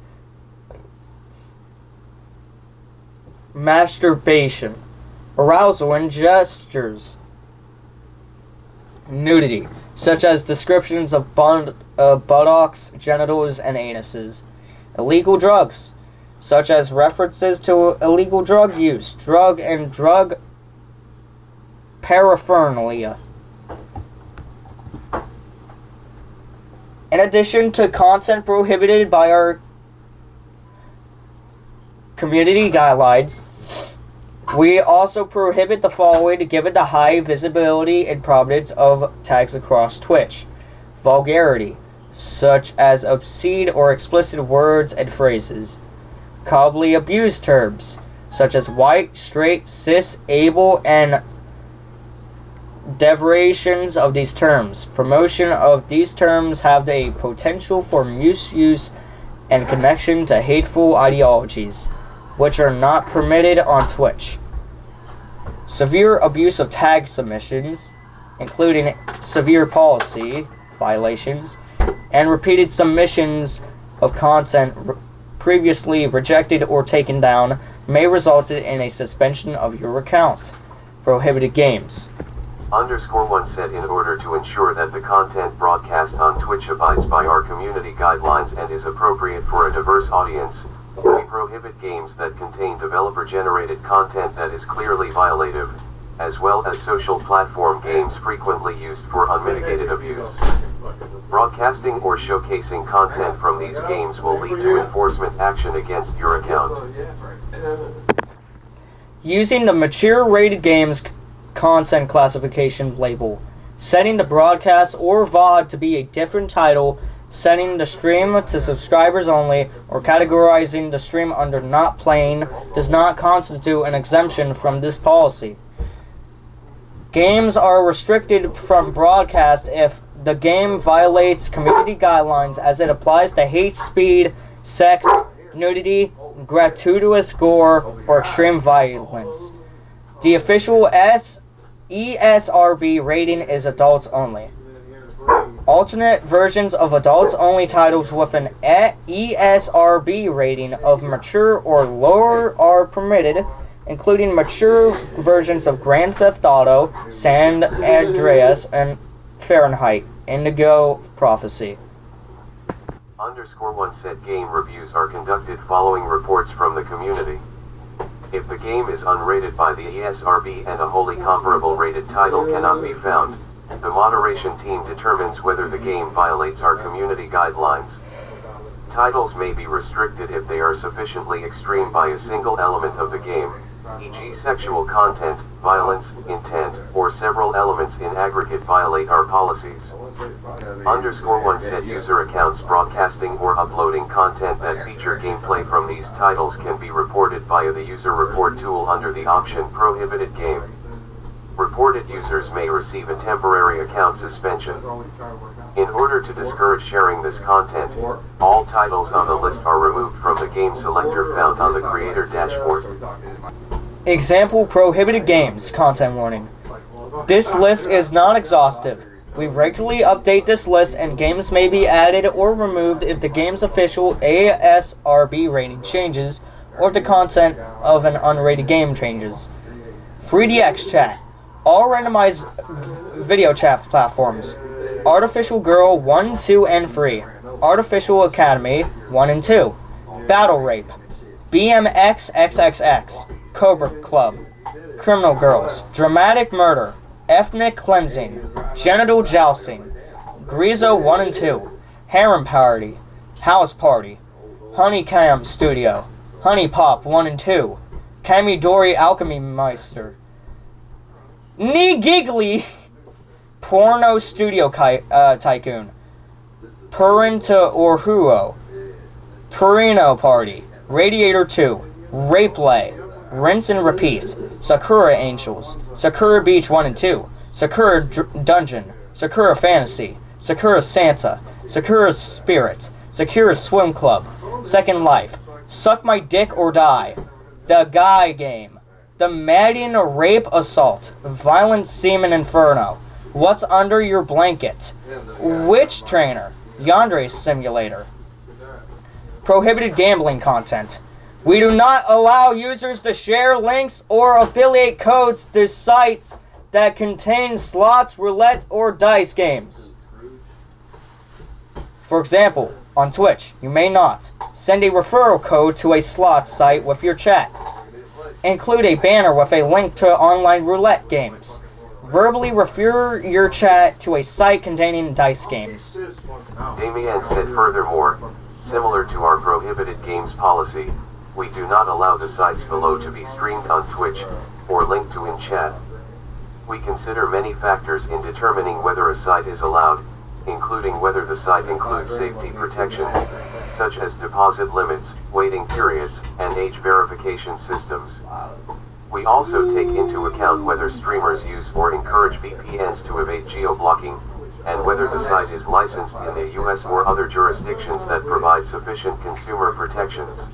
masturbation, arousal and gestures. Nudity, such as descriptions of buttocks, genitals, and anuses. Illegal drugs, such as references to illegal drug use, drug and drug paraphernalia. In addition to content prohibited by our community guidelines, we also prohibit the following given the high visibility and prominence of tags across Twitch. Vulgarity, such as obscene or explicit words and phrases. Commonly abused terms, such as white, straight, cis, able, and derivations of these terms. Promotion of these terms have a potential for misuse and connection to hateful ideologies, which are not permitted on Twitch. Severe abuse of tag submissions, including severe policy violations, and repeated submissions of content previously rejected or taken down, may result in a suspension of your account. Prohibited games. _1 said in order to ensure that the content broadcast on Twitch abides by our community guidelines and is appropriate for a diverse audience, we prohibit games that contain developer-generated content that is clearly violative, as well as social platform games frequently used for unmitigated abuse. Broadcasting or showcasing content from these games will lead to enforcement action against your account. Using the mature rated games content classification label, setting the broadcast or VOD to be a different title, setting the stream to subscribers only, or categorizing the stream under not playing does not constitute an exemption from this policy. Games are restricted from broadcast if the game violates community guidelines as it applies to hate speed, sex, nudity, gratuitous gore, or extreme violence. The official ESRB rating is adults only. Alternate versions of adults only titles with an ESRB rating of mature or lower are permitted, including mature versions of Grand Theft Auto, San Andreas, and Fahrenheit, Indigo Prophecy. _1 said game reviews are conducted following reports from the community. If the game is unrated by the ESRB and a wholly comparable rated title cannot be found, the moderation team determines whether the game violates our community guidelines. Titles may be restricted if they are sufficiently extreme by a single element of the game, e.g. sexual content, violence, intent, or several elements in aggregate violate our policies. _1 said user accounts broadcasting or uploading content that feature gameplay from these titles can be reported via the user report tool under the option Prohibited Game. Reported users may receive a temporary account suspension. In order to discourage sharing this content, all titles on the list are removed from the game selector found on the creator dashboard. Example prohibited games, content warning. This list is not exhaustive. We regularly update this list and games may be added or removed if the game's official ASRB rating changes or if the content of an unrated game changes. 3DX Chat. All randomized video chat platforms. Artificial Girl 1, 2, and 3. Artificial Academy 1 and 2. Battle Rape. BMXXXX. Cobra Club. Criminal Girls. Dramatic Murder. Ethnic Cleansing. Genital Jousting. Grizo 1 and 2. Harem Party. House Party. Honeycam Studio. Honey Pop 1 and 2. Kamidori Alchemy Meister. Knee Giggly. Porno Studio Tycoon. Purinta Orhuo. Purino Party. Radiator 2. Rapeplay. Rinse and Repeat. Sakura Angels. Sakura Beach 1 and 2. Sakura Dungeon. Sakura Fantasy. Sakura Santa. Sakura Spirit. Sakura Swim Club. Second Life. Suck My Dick or Die. The Guy Game. The Madden Rape Assault. Violent Semen Inferno. What's Under Your Blanket? Witch Trainer. Yandere Simulator. Prohibited gambling content. We do not allow users to share links or affiliate codes to sites that contain slots, roulette, or dice games. For example, on Twitch, you may not send a referral code to a slot site with your chat. Include a banner with a link to online roulette games. Verbally refer your chat to a site containing dice games. Damien said furthermore, similar to our prohibited games policy, we do not allow the sites below to be streamed on Twitch, or linked to in chat. We consider many factors in determining whether a site is allowed, including whether the site includes safety protections, such as deposit limits, waiting periods, and age verification systems. We also take into account whether streamers use or encourage VPNs to evade geo-blocking, and whether the site is licensed in the US or other jurisdictions that provide sufficient consumer protections.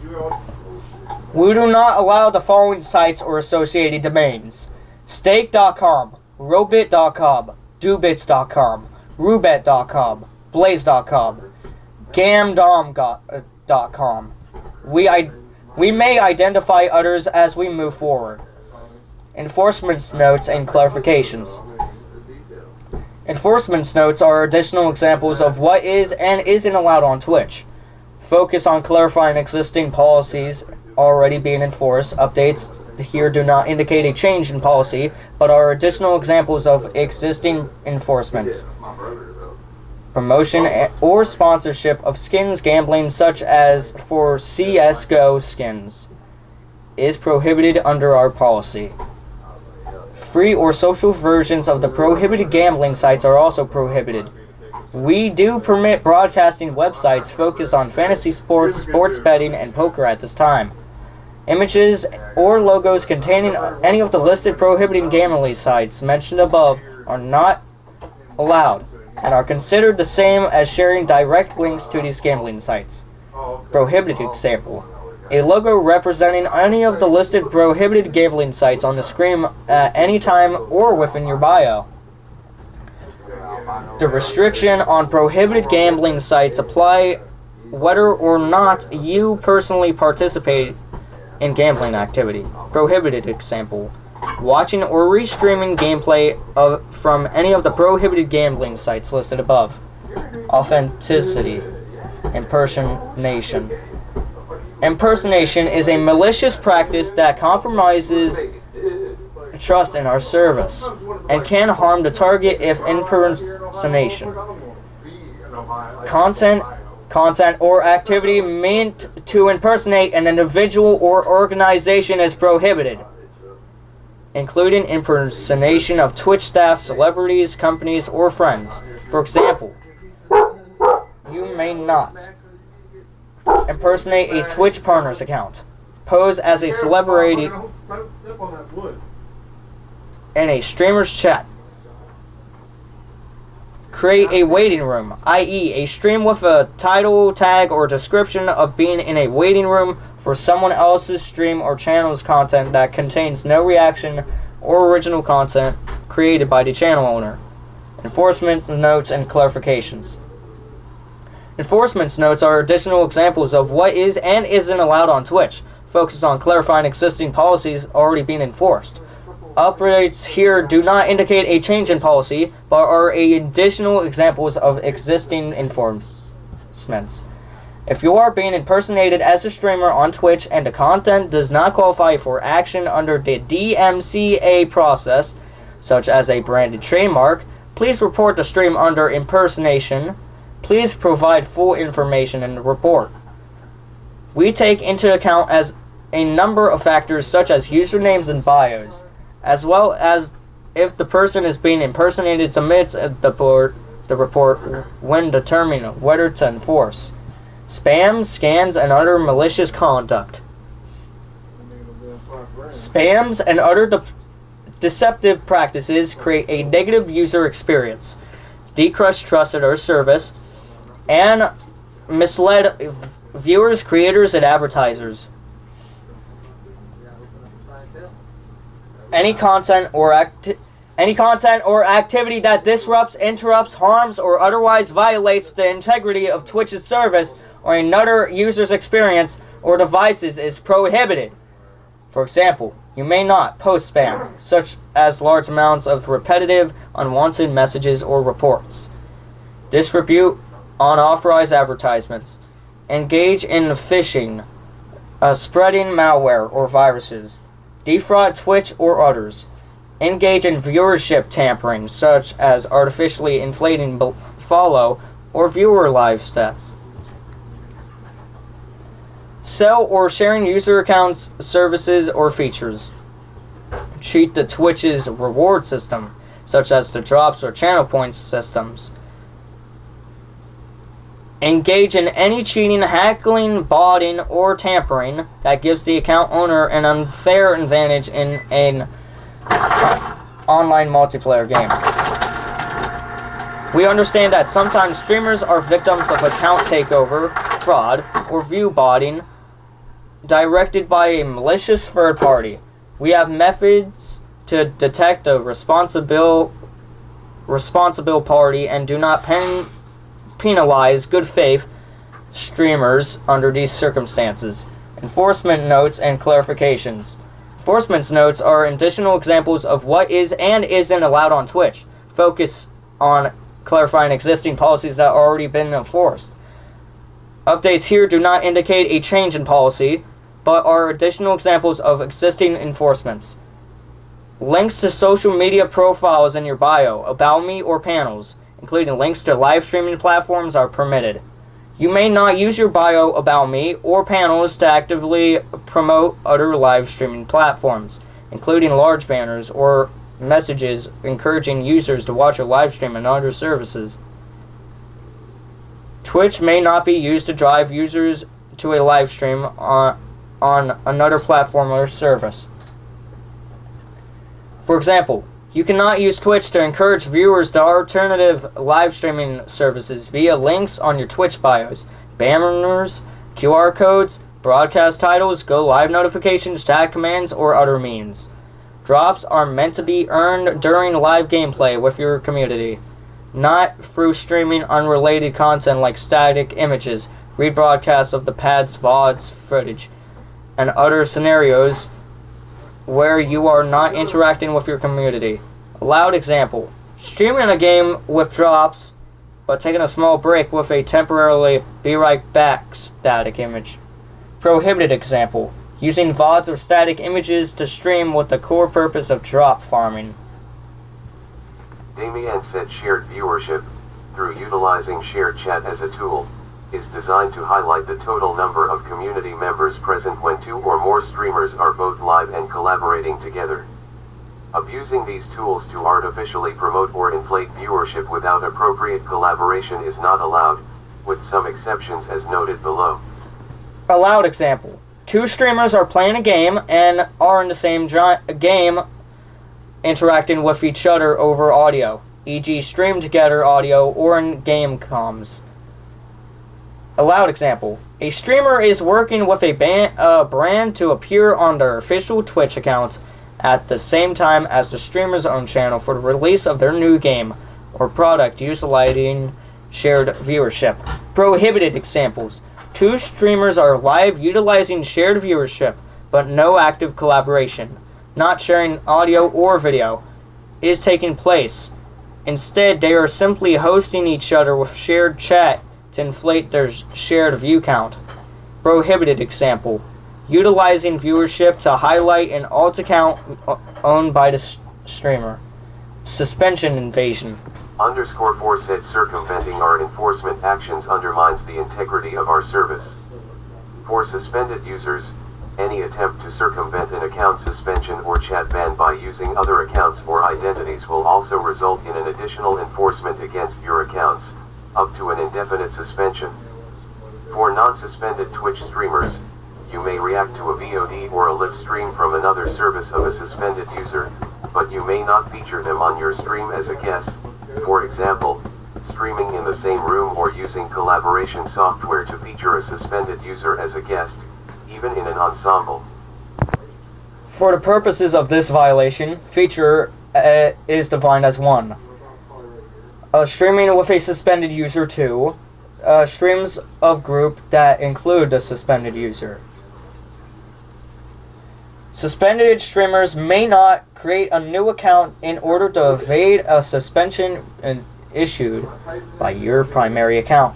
We do not allow the following sites or associated domains: Stake.com, Robit.com, Dubits.com, Rubet.com, Blaze.com, Gamdom.com. We may identify others as we move forward. Enforcement notes and clarifications. Enforcement's notes are additional examples of what is and isn't allowed on Twitch. Focus on clarifying existing policies already being enforced. Updates here do not indicate a change in policy, but are additional examples of existing enforcements. Promotion or sponsorship of skins gambling, such as for CSGO skins, is prohibited under our policy. Free or social versions of the prohibited gambling sites are also prohibited. We do permit broadcasting websites focused on fantasy sports, sports betting, and poker at this time. Images or logos containing any of the listed prohibited gambling sites mentioned above are not allowed and are considered the same as sharing direct links to these gambling sites. Prohibited example: a logo representing any of the listed prohibited gambling sites on the screen at any time or within your bio. The restriction on prohibited gambling sites apply whether or not you personally participate in gambling activity. Prohibited example: watching or restreaming gameplay from any of the prohibited gambling sites listed above. Authenticity. Impersonation. Impersonation is a malicious practice that compromises trust in our service and can harm the target if impersonation. Content or activity meant to impersonate an individual or organization is prohibited, including impersonation of Twitch staff, celebrities, companies, or friends. For example, you may not impersonate a Twitch partner's account, pose as a celebrity in a streamer's chat, create a waiting room, i.e. a stream with a title, tag, or description of being in a waiting room for someone else's stream or channel's content that contains no reaction or original content created by the channel owner. Enforcement notes and clarifications. Enforcement notes are additional examples of what is and isn't allowed on Twitch. Focus on clarifying existing policies already being enforced. Updates here do not indicate a change in policy, but are additional examples of existing enforcements. If you are being impersonated as a streamer on Twitch and the content does not qualify for action under the DMCA process, such as a branded trademark, please report the stream under impersonation. Please provide full information in the report. We take into account as a number of factors such as usernames and bios, as well as if the person is being impersonated submits the report when determining whether to enforce. Spam, scans, and other malicious conduct. Spams and other deceptive practices create a negative user experience, decrease trust in our service, and misled viewers, creators, and advertisers. Any content or activity that disrupts, interrupts, harms, or otherwise violates the integrity of Twitch's service or another user's experience or devices is prohibited. For example, you may not post spam, such as large amounts of repetitive, unwanted messages or reports. Distribute unauthorized advertisements. Engage in phishing, spreading malware or viruses. Defraud Twitch or others. Engage in viewership tampering, such as artificially inflating follow or viewer live stats. Sell or sharing user accounts, services, or features. Cheat the Twitch's reward system, such as the drops or channel points systems. Engage in any cheating, hacking, botting, or tampering that gives the account owner an unfair advantage in an online multiplayer game. We understand that sometimes streamers are victims of account takeover, fraud, or view botting directed by a malicious third party. We have methods to detect a responsible party and do not penalize good faith streamers under these circumstances. Enforcement notes and clarifications. Enforcement notes are additional examples of what is and isn't allowed on Twitch. Focus on clarifying existing policies that have already been enforced. Updates here do not indicate a change in policy, but are additional examples of existing enforcements. Links to social media profiles in your bio, About Me, or panels, including links to live streaming platforms, are permitted. You may not use your bio, About Me, or panels to actively promote other live streaming platforms, including large banners or messages encouraging users to watch your live stream and other services. Twitch may not be used to drive users to a live stream on another platform or service. For example, you cannot use Twitch to encourage viewers to alternative live streaming services via links on your Twitch bios, banners, QR codes, broadcast titles, go live notifications, chat commands, or other means. Drops are meant to be earned during live gameplay with your community, not through streaming unrelated content like static images, rebroadcasts of the pad's VODs footage, and other scenarios where you are not interacting with your community. Allowed example: streaming a game with drops, but taking a small break with a temporarily be right back static image. Prohibited example: using VODs or static images to stream with the core purpose of drop farming. Damien said shared viewership, through utilizing shared chat as a tool, is designed to highlight the total number of community members present when two or more streamers are both live and collaborating together. Abusing these tools to artificially promote or inflate viewership without appropriate collaboration is not allowed, with some exceptions as noted below. Allowed example: two streamers are playing a game and are in the same game interacting with each other over audio, e.g. stream together audio or in game comms. Allowed example: a streamer is working with a brand to appear on their official Twitch account at the same time as the streamer's own channel for the release of their new game or product utilizing shared viewership. Prohibited examples: two streamers are live utilizing shared viewership, but no active collaboration. Not sharing audio or video is taking place. Instead, they are simply hosting each other with shared chat to inflate their shared view count. Prohibited example: utilizing viewership to highlight an alt account owned by the streamer. Suspension invasion. _4 said circumventing our enforcement actions undermines the integrity of our service. For suspended users, any attempt to circumvent an account suspension or chat ban by using other accounts or identities will also result in an additional enforcement against your accounts, up to an indefinite suspension. For non-suspended Twitch streamers, you may react to a VOD or a live stream from another service of a suspended user, but you may not feature them on your stream as a guest, for example, streaming in the same room or using collaboration software to feature a suspended user as a guest, even in an ensemble. For the purposes of this violation, feature is defined as 1. Streaming with a suspended user. 2. Streams of group that include the suspended user. Suspended streamers may not create a new account in order to evade a suspension issued by your primary account.